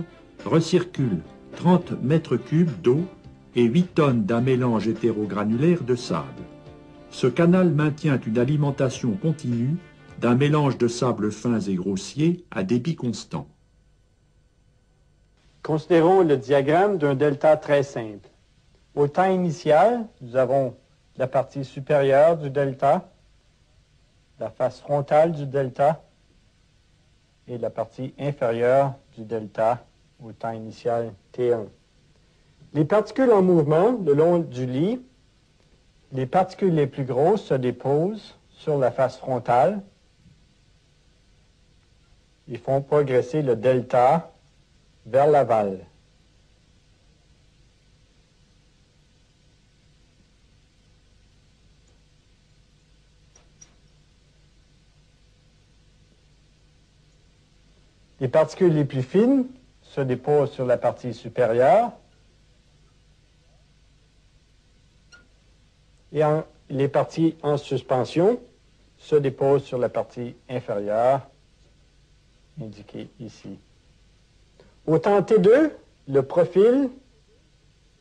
recircule 30 mètres cubes d'eau et 8 tonnes d'un mélange hétérogranulaire de sable. Ce canal maintient une alimentation continue d'un mélange de sables fins et grossiers à débit constant. Considérons le diagramme d'un delta très simple. Au temps initial, nous avons la partie supérieure du delta, la face frontale du delta et la partie inférieure du delta au temps initial T1. Les particules en mouvement le long du lit, les particules les plus grosses se déposent sur la face frontale et font progresser le delta vers l'aval. Les particules les plus fines se déposent sur la partie supérieure et les parties en suspension se déposent sur la partie inférieure, indiquée ici. Au temps T2, le profil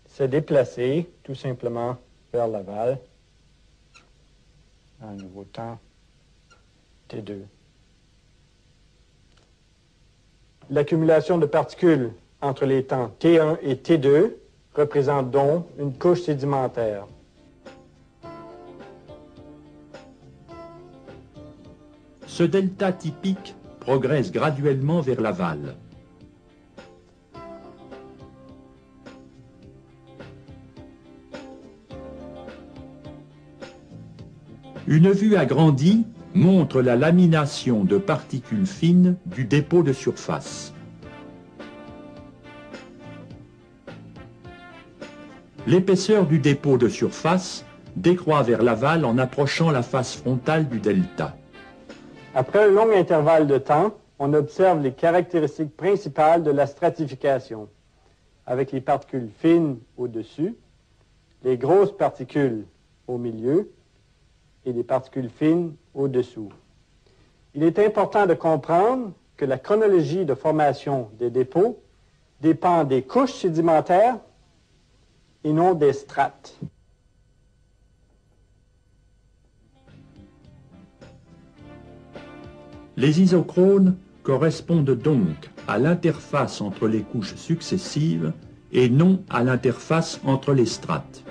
s'est déplacé tout simplement vers l'aval. Un nouveau temps T2. L'accumulation de particules entre les temps T1 et T2 représente donc une couche sédimentaire. Ce delta typique progresse graduellement vers l'aval. Une vue agrandie montre la lamination de particules fines du dépôt de surface. L'épaisseur du dépôt de surface décroît vers l'aval en approchant la face frontale du delta. Après un long intervalle de temps, on observe les caractéristiques principales de la stratification, avec les particules fines au-dessus, les grosses particules au milieu et les particules fines au-dessous. Il est important de comprendre que la chronologie de formation des dépôts dépend des couches sédimentaires et non des strates. Les isochrones correspondent donc à l'interface entre les couches successives et non à l'interface entre les strates.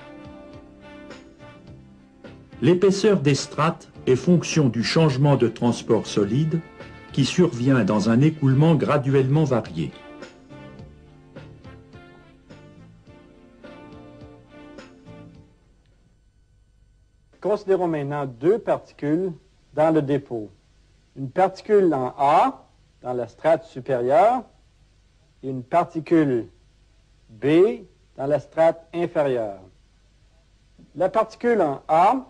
L'épaisseur des strates est fonction du changement de transport solide qui survient dans un écoulement graduellement varié. Considérons maintenant deux particules dans le dépôt. Une particule en A, dans la strate supérieure, et une particule B, dans la strate inférieure. La particule en A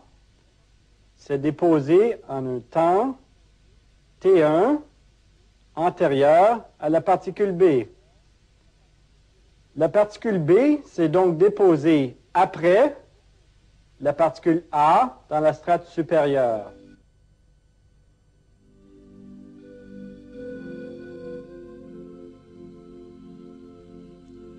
s'est déposée en un temps T1 antérieur à la particule B. La particule B s'est donc déposée après la particule A dans la strate supérieure.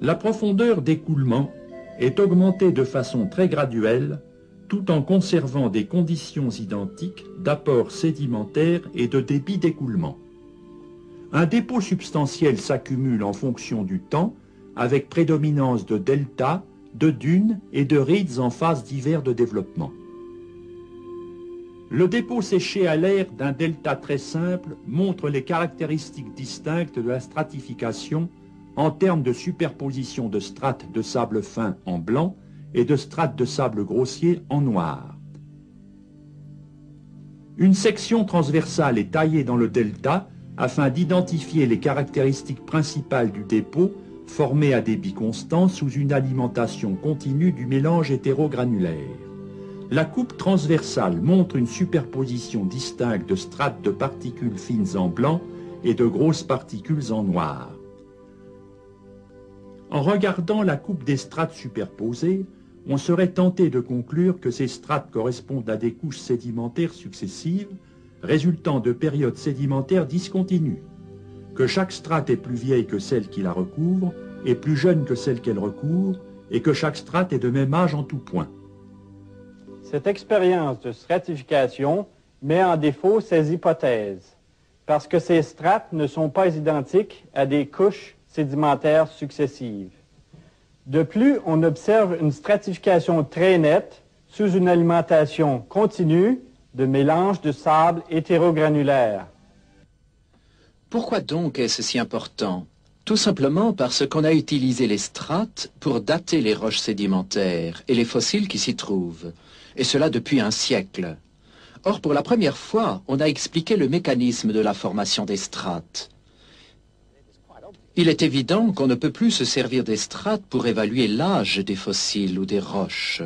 La profondeur d'écoulement est augmentée de façon très graduelle, tout en conservant des conditions identiques d'apport sédimentaire et de débit d'écoulement. Un dépôt substantiel s'accumule en fonction du temps, avec prédominance de delta, de dunes et de rides en phases divers de développement. Le dépôt séché à l'air d'un delta très simple montre les caractéristiques distinctes de la stratification en termes de superposition de strates de sable fin en blanc et de strates de sable grossier en noir. Une section transversale est taillée dans le delta afin d'identifier les caractéristiques principales du dépôt formé à débit constant sous une alimentation continue du mélange hétérogranulaire. La coupe transversale montre une superposition distincte de strates de particules fines en blanc et de grosses particules en noir. En regardant la coupe des strates superposées, on serait tenté de conclure que ces strates correspondent à des couches sédimentaires successives, résultant de périodes sédimentaires discontinues, que chaque strate est plus vieille que celle qui la recouvre, et plus jeune que celle qu'elle recouvre, et que chaque strate est de même âge en tout point. Cette expérience de stratification met en défaut ces hypothèses, parce que ces strates ne sont pas identiques à des couches sédimentaires successives. De plus, on observe une stratification très nette sous une alimentation continue de mélange de sable hétérogranulaire. Pourquoi donc est-ce si important? Tout simplement parce qu'on a utilisé les strates pour dater les roches sédimentaires et les fossiles qui s'y trouvent, et cela depuis un siècle. Or, pour la première fois, on a expliqué le mécanisme de la formation des strates. Il est évident qu'on ne peut plus se servir des strates pour évaluer l'âge des fossiles ou des roches.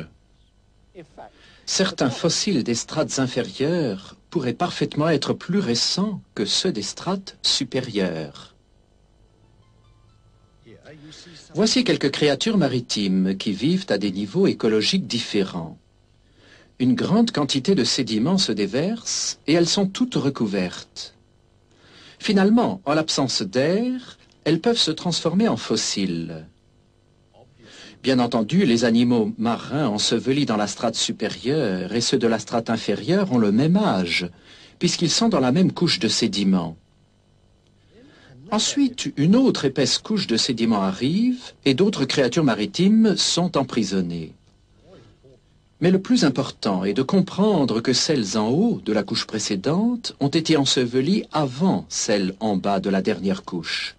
Certains fossiles des strates inférieures pourraient parfaitement être plus récents que ceux des strates supérieures. Voici quelques créatures maritimes qui vivent à des niveaux écologiques différents. Une grande quantité de sédiments se déverse et elles sont toutes recouvertes. Finalement, en l'absence d'air, elles peuvent se transformer en fossiles. Bien entendu, les animaux marins ensevelis dans la strate supérieure et ceux de la strate inférieure ont le même âge, puisqu'ils sont dans la même couche de sédiments. Ensuite, une autre épaisse couche de sédiments arrive et d'autres créatures maritimes sont emprisonnées. Mais le plus important est de comprendre que celles en haut de la couche précédente ont été ensevelies avant celles en bas de la dernière couche.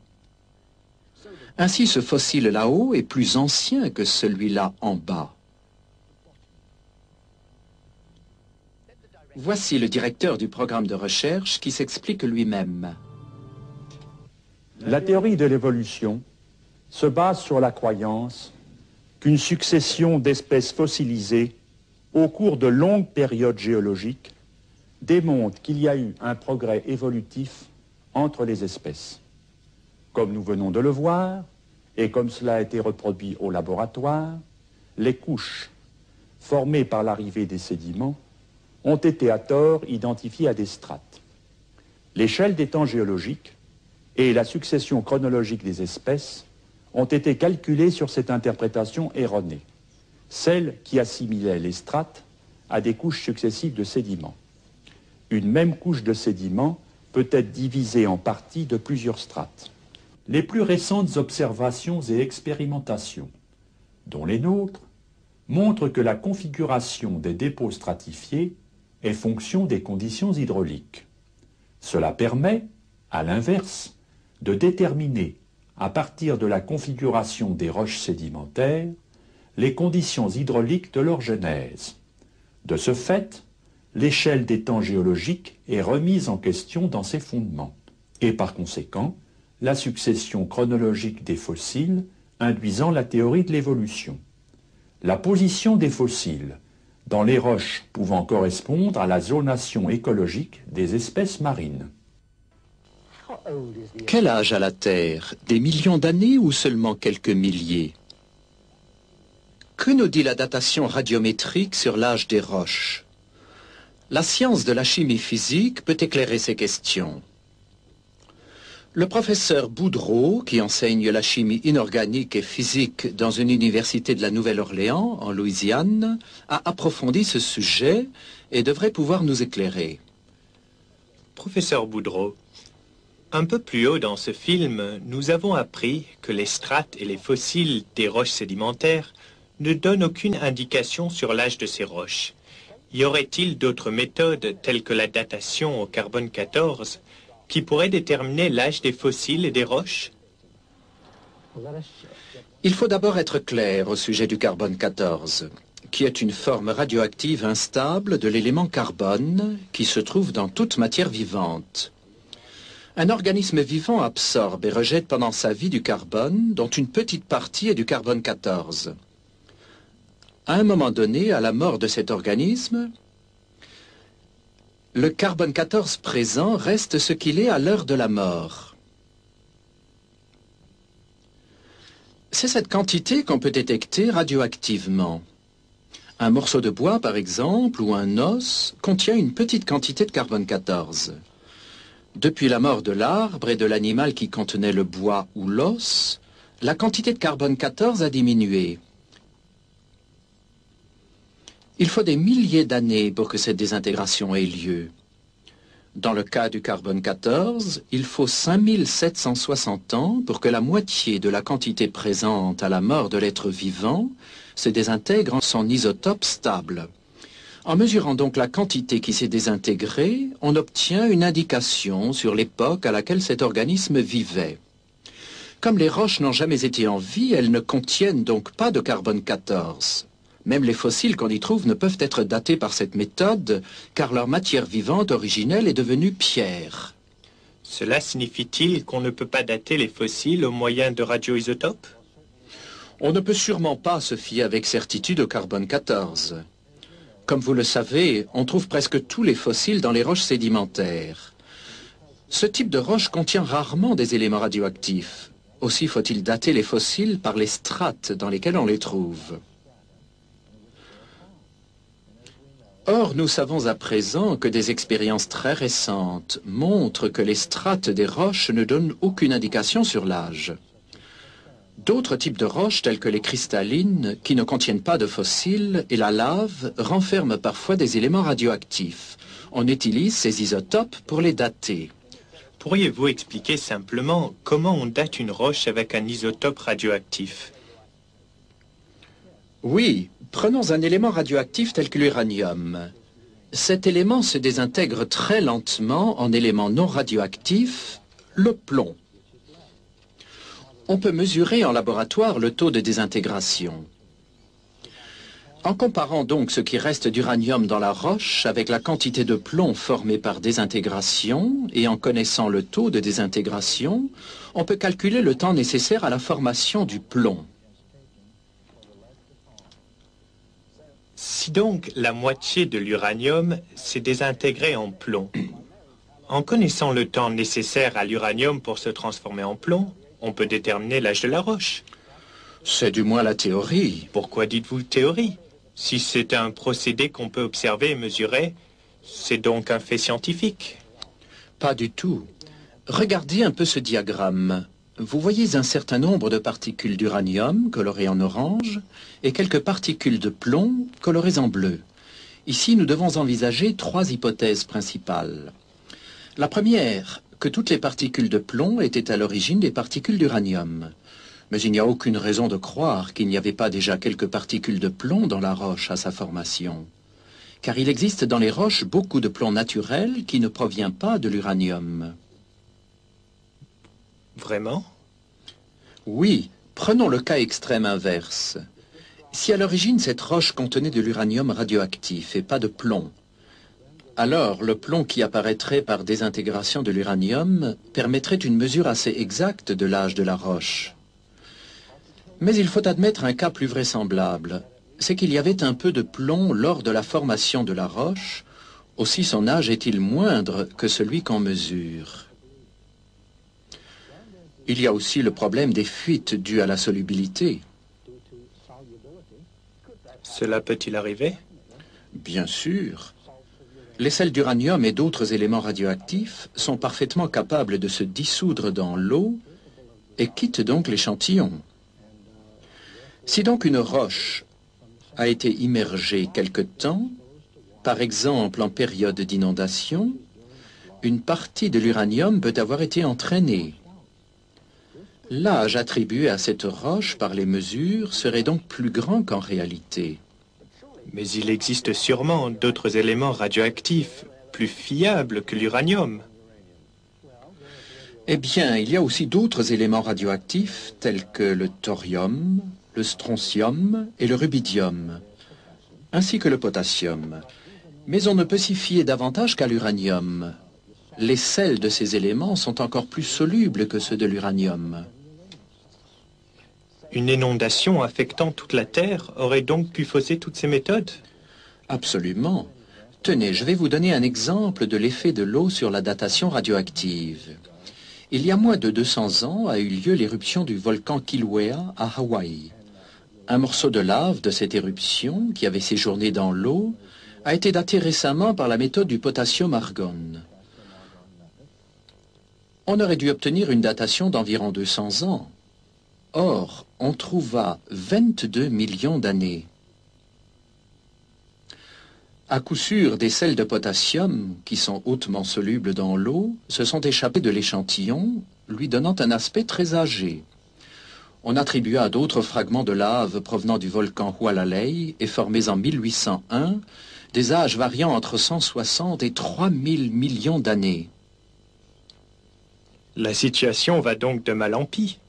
Ainsi, ce fossile là-haut est plus ancien que celui-là en bas. Voici le directeur du programme de recherche qui s'explique lui-même. La théorie de l'évolution se base sur la croyance qu'une succession d'espèces fossilisées au cours de longues périodes géologiques démontre qu'il y a eu un progrès évolutif entre les espèces. Comme nous venons de le voir, et comme cela a été reproduit au laboratoire, les couches formées par l'arrivée des sédiments ont été à tort identifiées à des strates. L'échelle des temps géologiques et la succession chronologique des espèces ont été calculées sur cette interprétation erronée, celle qui assimilait les strates à des couches successives de sédiments. Une même couche de sédiments peut peut être divisée en parties de plusieurs strates. Les plus récentes observations et expérimentations, dont les nôtres, montrent que la configuration des dépôts stratifiés est fonction des conditions hydrauliques. Cela permet, à l'inverse, de déterminer, à partir de la configuration des roches sédimentaires, les conditions hydrauliques de leur genèse. De ce fait, l'échelle des temps géologiques est remise en question dans ses fondements, et par conséquent, la succession chronologique des fossiles induisant la théorie de l'évolution. La position des fossiles dans les roches pouvant correspondre à la zonation écologique des espèces marines. Quel âge a la Terre? Des millions d'années ou seulement quelques milliers? Que nous dit la datation radiométrique sur l'âge des roches? La science de la chimie physique peut éclairer ces questions. Le professeur Boudreau, qui enseigne la chimie inorganique et physique dans une université de la Nouvelle-Orléans, en Louisiane, a approfondi ce sujet et devrait pouvoir nous éclairer. Professeur Boudreau, un peu plus haut dans ce film, nous avons appris que les strates et les fossiles des roches sédimentaires ne donnent aucune indication sur l'âge de ces roches. Y aurait-il d'autres méthodes, telles que la datation au carbone 14, qui pourraient déterminer l'âge des fossiles et des roches? Il faut d'abord être clair au sujet du carbone 14, qui est une forme radioactive instable de l'élément carbone qui se trouve dans toute matière vivante. Un organisme vivant absorbe et rejette pendant sa vie du carbone, dont une petite partie est du carbone 14. À un moment donné, à la mort de cet organisme, le carbone 14 présent reste ce qu'il est à l'heure de la mort. C'est cette quantité qu'on peut détecter radioactivement. Un morceau de bois, par exemple, ou un os, contient une petite quantité de carbone 14. Depuis la mort de l'arbre et de l'animal qui contenait le bois ou l'os, la quantité de carbone 14 a diminué. Il faut des milliers d'années pour que cette désintégration ait lieu. Dans le cas du carbone 14, il faut 5760 ans pour que la moitié de la quantité présente à la mort de l'être vivant se désintègre en son isotope stable. En mesurant donc la quantité qui s'est désintégrée, on obtient une indication sur l'époque à laquelle cet organisme vivait. Comme les roches n'ont jamais été en vie, elles ne contiennent donc pas de carbone 14. Même les fossiles qu'on y trouve ne peuvent être datés par cette méthode, car leur matière vivante originelle est devenue pierre. Cela signifie-t-il qu'on ne peut pas dater les fossiles au moyen de radioisotopes? On ne peut sûrement pas se fier avec certitude au carbone 14. Comme vous le savez, on trouve presque tous les fossiles dans les roches sédimentaires. Ce type de roche contient rarement des éléments radioactifs. Aussi faut-il dater les fossiles par les strates dans lesquelles on les trouve. Or, nous savons à présent que des expériences très récentes montrent que les strates des roches ne donnent aucune indication sur l'âge. D'autres types de roches, telles que les cristallines, qui ne contiennent pas de fossiles, et la lave, renferment parfois des éléments radioactifs. On utilise ces isotopes pour les dater. Pourriez-vous expliquer simplement comment on date une roche avec un isotope radioactif? Oui, prenons un élément radioactif tel que l'uranium. Cet élément se désintègre très lentement en élément non radioactif, le plomb. On peut mesurer en laboratoire le taux de désintégration. En comparant donc ce qui reste d'uranium dans la roche avec la quantité de plomb formée par désintégration et en connaissant le taux de désintégration, on peut calculer le temps nécessaire à la formation du plomb. Si donc la moitié de l'uranium s'est désintégrée en plomb, en connaissant le temps nécessaire à l'uranium pour se transformer en plomb, on peut déterminer l'âge de la roche. C'est du moins la théorie. Pourquoi dites-vous théorie? Si c'est un procédé qu'on peut observer et mesurer, c'est donc un fait scientifique. Pas du tout. Regardez un peu ce diagramme. Vous voyez un certain nombre de particules d'uranium colorées en orange et quelques particules de plomb colorées en bleu. Ici, nous devons envisager trois hypothèses principales. La première, que toutes les particules de plomb étaient à l'origine des particules d'uranium. Mais il n'y a aucune raison de croire qu'il n'y avait pas déjà quelques particules de plomb dans la roche à sa formation. Car il existe dans les roches beaucoup de plomb naturel qui ne provient pas de l'uranium. Vraiment? Oui, prenons le cas extrême inverse. Si à l'origine cette roche contenait de l'uranium radioactif et pas de plomb, alors le plomb qui apparaîtrait par désintégration de l'uranium permettrait une mesure assez exacte de l'âge de la roche. Mais il faut admettre un cas plus vraisemblable, c'est qu'il y avait un peu de plomb lors de la formation de la roche, aussi son âge est-il moindre que celui qu'on mesure. Il y a aussi le problème des fuites dues à la solubilité. Cela peut-il arriver? Bien sûr. Les sels d'uranium et d'autres éléments radioactifs sont parfaitement capables de se dissoudre dans l'eau et quittent donc l'échantillon. Si donc une roche a été immergée quelque temps, par exemple en période d'inondation, une partie de l'uranium peut avoir été entraînée. L'âge attribué à cette roche par les mesures serait donc plus grand qu'en réalité. Mais il existe sûrement d'autres éléments radioactifs, plus fiables que l'uranium. Eh bien, il y a aussi d'autres éléments radioactifs tels que le thorium, le strontium et le rubidium, ainsi que le potassium. Mais on ne peut s'y fier davantage qu'à l'uranium. Les sels de ces éléments sont encore plus solubles que ceux de l'uranium. Une inondation affectant toute la Terre aurait donc pu fausser toutes ces méthodes? Absolument. Tenez, je vais vous donner un exemple de l'effet de l'eau sur la datation radioactive. Il y a moins de 200 ans a eu lieu l'éruption du volcan Kilauea à Hawaï. Un morceau de lave de cette éruption, qui avait séjourné dans l'eau, a été daté récemment par la méthode du potassium-argon. On aurait dû obtenir une datation d'environ 200 ans. Or, on trouva 22 millions d'années. À coup sûr, des sels de potassium, qui sont hautement solubles dans l'eau, se sont échappés de l'échantillon, lui donnant un aspect très âgé. On attribua à d'autres fragments de lave provenant du volcan Hualalai et formés en 1801, des âges variant entre 160 et 3000 millions d'années. La situation va donc de mal en pis.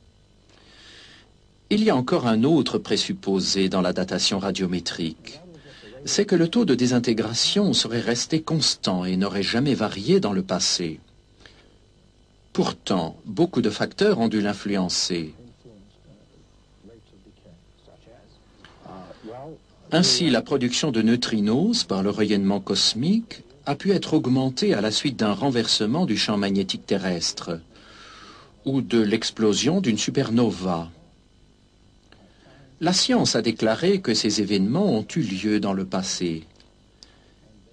Il y a encore un autre présupposé dans la datation radiométrique. C'est que le taux de désintégration serait resté constant et n'aurait jamais varié dans le passé. Pourtant, beaucoup de facteurs ont dû l'influencer. Ainsi, la production de neutrinos par le rayonnement cosmique a pu être augmentée à la suite d'un renversement du champ magnétique terrestre ou de l'explosion d'une supernova. La science a déclaré que ces événements ont eu lieu dans le passé.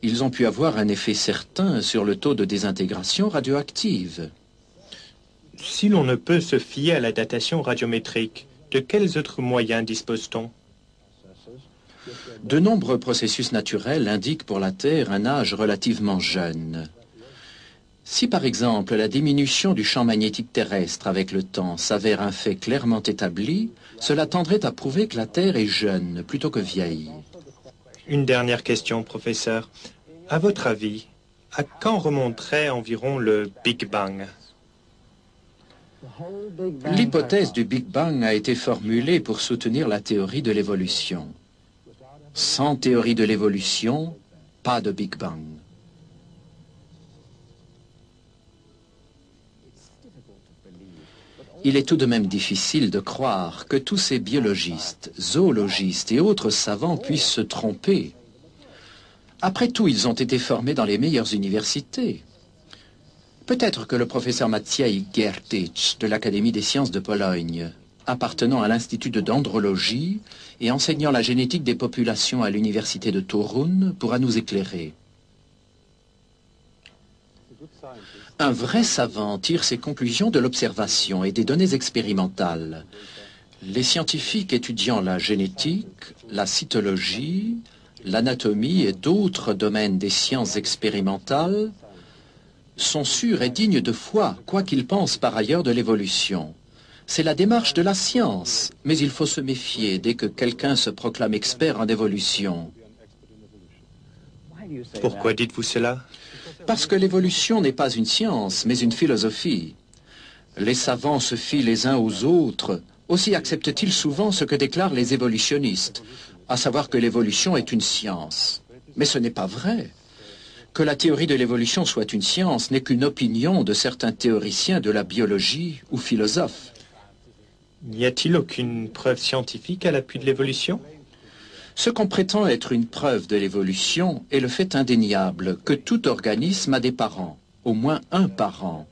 Ils ont pu avoir un effet certain sur le taux de désintégration radioactive. Si l'on ne peut se fier à la datation radiométrique, de quels autres moyens dispose-t-on? De nombreux processus naturels indiquent pour la Terre un âge relativement jeune. Si par exemple la diminution du champ magnétique terrestre avec le temps s'avère un fait clairement établi, cela tendrait à prouver que la Terre est jeune plutôt que vieille. Une dernière question, professeur. À votre avis, à quand remonterait environ le Big Bang? L'hypothèse du Big Bang a été formulée pour soutenir la théorie de l'évolution. Sans théorie de l'évolution, pas de Big Bang. Il est tout de même difficile de croire que tous ces biologistes, zoologistes et autres savants puissent se tromper. Après tout, ils ont été formés dans les meilleures universités. Peut-être que le professeur Maciej Giertych de l'Académie des sciences de Pologne, appartenant à l'Institut de dendrologie et enseignant la génétique des populations à l'université de Torun, pourra nous éclairer. Un vrai savant tire ses conclusions de l'observation et des données expérimentales. Les scientifiques étudiant la génétique, la cytologie, l'anatomie et d'autres domaines des sciences expérimentales sont sûrs et dignes de foi, quoi qu'ils pensent par ailleurs de l'évolution. C'est la démarche de la science, mais il faut se méfier dès que quelqu'un se proclame expert en évolution. Pourquoi dites-vous cela? Parce que l'évolution n'est pas une science, mais une philosophie. Les savants se fient les uns aux autres, aussi acceptent-ils souvent ce que déclarent les évolutionnistes, à savoir que l'évolution est une science. Mais ce n'est pas vrai. Que la théorie de l'évolution soit une science n'est qu'une opinion de certains théoriciens de la biologie ou philosophes. N'y a-t-il aucune preuve scientifique à l'appui de l'évolution? Ce qu'on prétend être une preuve de l'évolution est le fait indéniable que tout organisme a des parents, au moins un parent.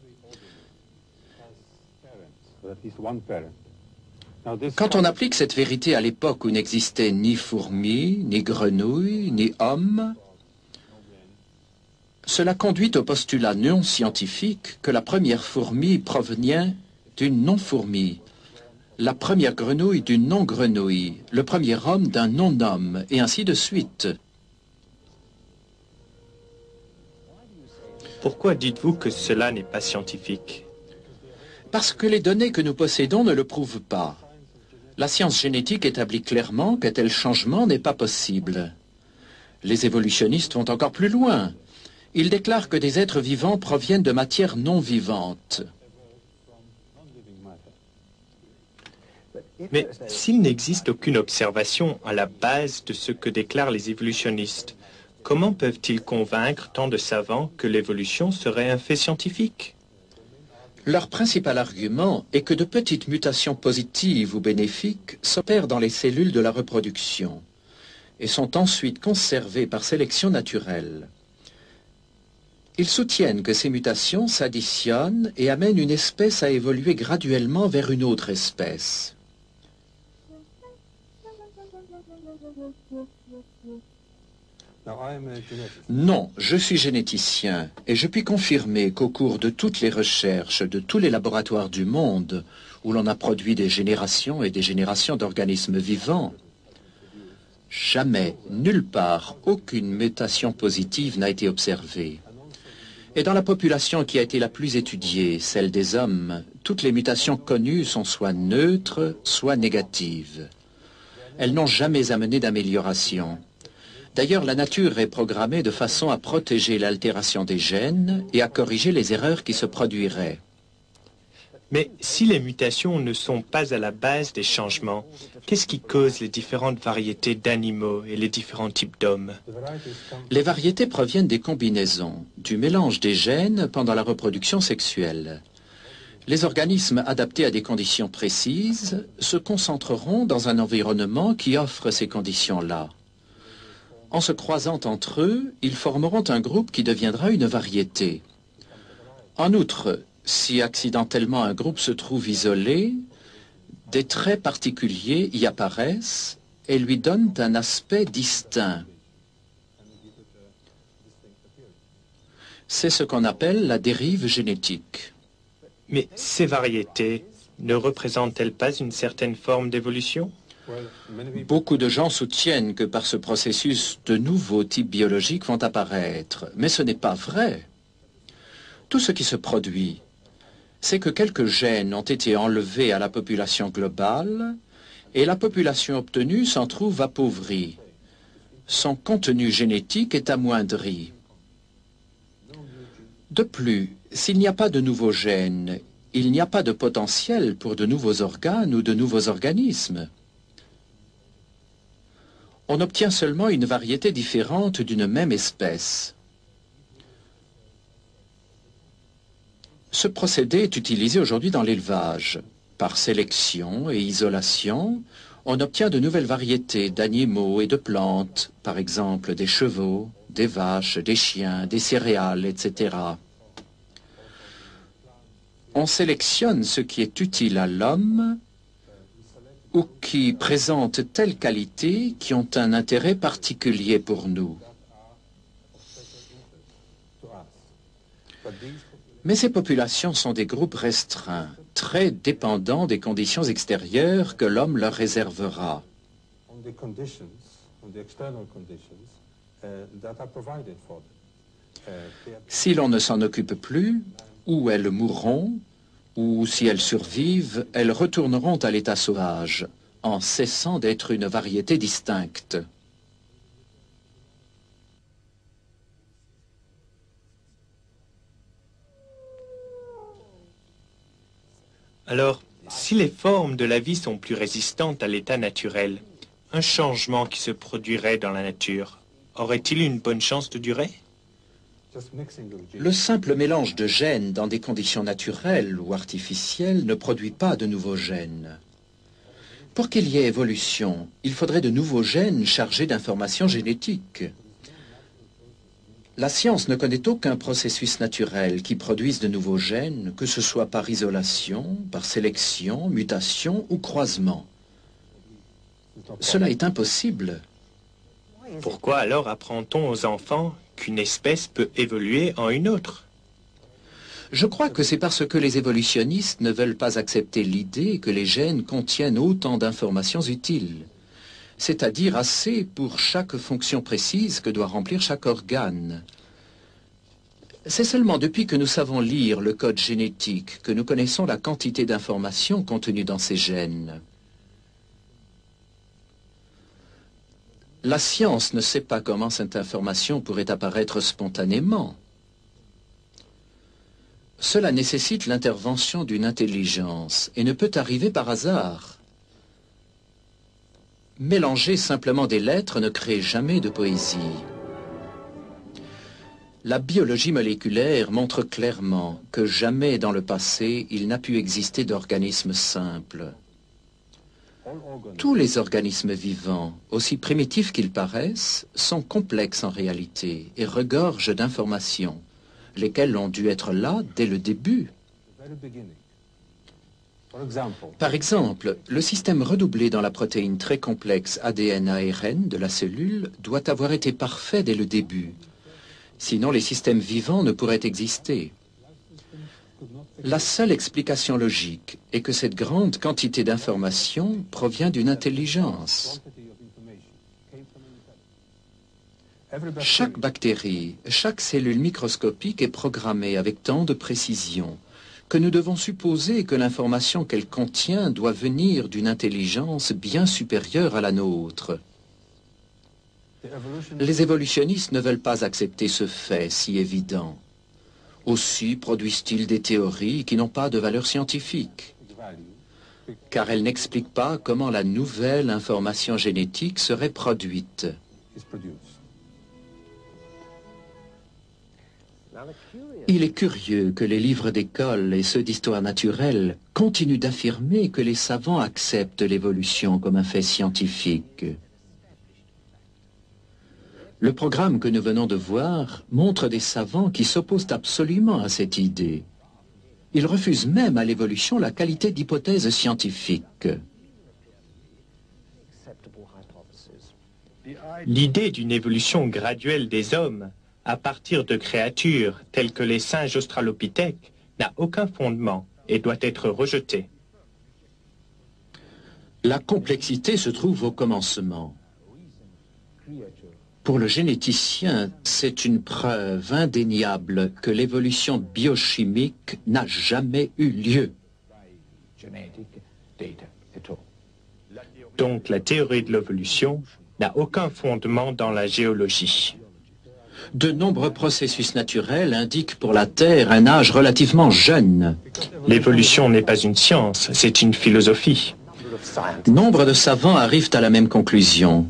Quand on applique cette vérité à l'époque où n'existaient ni fourmis, ni grenouilles, ni hommes, cela conduit au postulat non scientifique que la première fourmi provenait d'une non-fourmi, la première grenouille d'une non-grenouille, le premier homme d'un non-homme, et ainsi de suite. Pourquoi dites-vous que cela n'est pas scientifique? Parce que les données que nous possédons ne le prouvent pas. La science génétique établit clairement qu'un tel changement n'est pas possible. Les évolutionnistes vont encore plus loin. Ils déclarent que des êtres vivants proviennent de matière non vivante. Mais s'il n'existe aucune observation à la base de ce que déclarent les évolutionnistes, comment peuvent-ils convaincre tant de savants que l'évolution serait un fait scientifique? Leur principal argument est que de petites mutations positives ou bénéfiques s'opèrent dans les cellules de la reproduction et sont ensuite conservées par sélection naturelle. Ils soutiennent que ces mutations s'additionnent et amènent une espèce à évoluer graduellement vers une autre espèce. Non, je suis généticien et je puis confirmer qu'au cours de toutes les recherches de tous les laboratoires du monde où l'on a produit des générations et des générations d'organismes vivants, jamais, nulle part, aucune mutation positive n'a été observée. Et dans la population qui a été la plus étudiée, celle des hommes, toutes les mutations connues sont soit neutres, soit négatives. Elles n'ont jamais amené d'amélioration. D'ailleurs, la nature est programmée de façon à protéger l'altération des gènes et à corriger les erreurs qui se produiraient. Mais si les mutations ne sont pas à la base des changements, qu'est-ce qui cause les différentes variétés d'animaux et les différents types d'hommes? Les variétés proviennent des combinaisons, du mélange des gènes pendant la reproduction sexuelle. Les organismes adaptés à des conditions précises se concentreront dans un environnement qui offre ces conditions-là. En se croisant entre eux, ils formeront un groupe qui deviendra une variété. En outre, si accidentellement un groupe se trouve isolé, des traits particuliers y apparaissent et lui donnent un aspect distinct. C'est ce qu'on appelle la dérive génétique. Mais ces variétés ne représentent-elles pas une certaine forme d'évolution? Beaucoup de gens soutiennent que par ce processus, de nouveaux types biologiques vont apparaître, mais ce n'est pas vrai. Tout ce qui se produit, c'est que quelques gènes ont été enlevés à la population globale et la population obtenue s'en trouve appauvrie. Son contenu génétique est amoindri. De plus, s'il n'y a pas de nouveaux gènes, il n'y a pas de potentiel pour de nouveaux organes ou de nouveaux organismes. On obtient seulement une variété différente d'une même espèce. Ce procédé est utilisé aujourd'hui dans l'élevage. Par sélection et isolation, on obtient de nouvelles variétés d'animaux et de plantes, par exemple des chevaux, des vaches, des chiens, des céréales, etc. On sélectionne ce qui est utile à l'homme ou qui présentent telles qualités qui ont un intérêt particulier pour nous. Mais ces populations sont des groupes restreints, très dépendants des conditions extérieures que l'homme leur réservera. Si l'on ne s'en occupe plus, ou elles mourront, ou si elles survivent, elles retourneront à l'état sauvage, en cessant d'être une variété distincte. Alors, si les formes de la vie sont plus résistantes à l'état naturel, un changement qui se produirait dans la nature, aurait-il une bonne chance de durer? Le simple mélange de gènes dans des conditions naturelles ou artificielles ne produit pas de nouveaux gènes. Pour qu'il y ait évolution, il faudrait de nouveaux gènes chargés d'informations génétiques. La science ne connaît aucun processus naturel qui produise de nouveaux gènes, que ce soit par isolation, par sélection, mutation ou croisement. Cela est impossible. Pourquoi alors apprend-on aux enfants qu'une espèce peut évoluer en une autre? Je crois que c'est parce que les évolutionnistes ne veulent pas accepter l'idée que les gènes contiennent autant d'informations utiles, c'est-à-dire assez pour chaque fonction précise que doit remplir chaque organe. C'est seulement depuis que nous savons lire le code génétique que nous connaissons la quantité d'informations contenues dans ces gènes. La science ne sait pas comment cette information pourrait apparaître spontanément. Cela nécessite l'intervention d'une intelligence et ne peut arriver par hasard. Mélanger simplement des lettres ne crée jamais de poésie. La biologie moléculaire montre clairement que jamais dans le passé il n'a pu exister d'organisme simple. Tous les organismes vivants, aussi primitifs qu'ils paraissent, sont complexes en réalité et regorgent d'informations, lesquelles ont dû être là dès le début. Par exemple, le système redoublé dans la protéine très complexe ADN-ARN de la cellule doit avoir été parfait dès le début. Sinon, les systèmes vivants ne pourraient exister. La seule explication logique est que cette grande quantité d'informations provient d'une intelligence. Chaque bactérie, chaque cellule microscopique est programmée avec tant de précision que nous devons supposer que l'information qu'elle contient doit venir d'une intelligence bien supérieure à la nôtre. Les évolutionnistes ne veulent pas accepter ce fait si évident. Aussi produisent-ils des théories qui n'ont pas de valeur scientifique, car elles n'expliquent pas comment la nouvelle information génétique serait produite. Il est curieux que les livres d'école et ceux d'histoire naturelle continuent d'affirmer que les savants acceptent l'évolution comme un fait scientifique. Le programme que nous venons de voir montre des savants qui s'opposent absolument à cette idée. Ils refusent même à l'évolution la qualité d'hypothèse scientifique. L'idée d'une évolution graduelle des hommes à partir de créatures telles que les singes australopithèques n'a aucun fondement et doit être rejetée. La complexité se trouve au commencement. Pour le généticien, c'est une preuve indéniable que l'évolution biochimique n'a jamais eu lieu. Donc la théorie de l'évolution n'a aucun fondement dans la géologie. De nombreux processus naturels indiquent pour la Terre un âge relativement jeune. L'évolution n'est pas une science, c'est une philosophie. Nombre de savants arrivent à la même conclusion.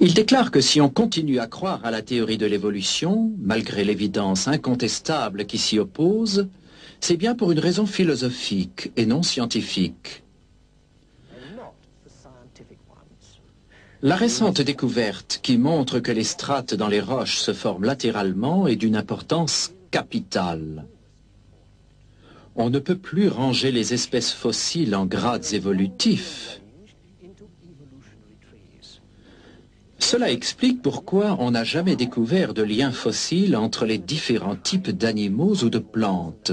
Ils déclarent que si on continue à croire à la théorie de l'évolution, malgré l'évidence incontestable qui s'y oppose, c'est bien pour une raison philosophique et non scientifique. La récente découverte qui montre que les strates dans les roches se forment latéralement est d'une importance capitale. On ne peut plus ranger les espèces fossiles en grades évolutifs. Cela explique pourquoi on n'a jamais découvert de lien fossile entre les différents types d'animaux ou de plantes.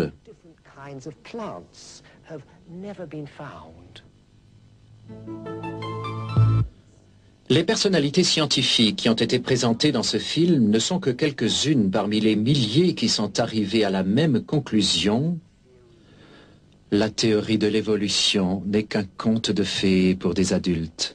Les personnalités scientifiques qui ont été présentées dans ce film ne sont que quelques-unes parmi les milliers qui sont arrivées à la même conclusion. La théorie de l'évolution n'est qu'un conte de fées pour des adultes.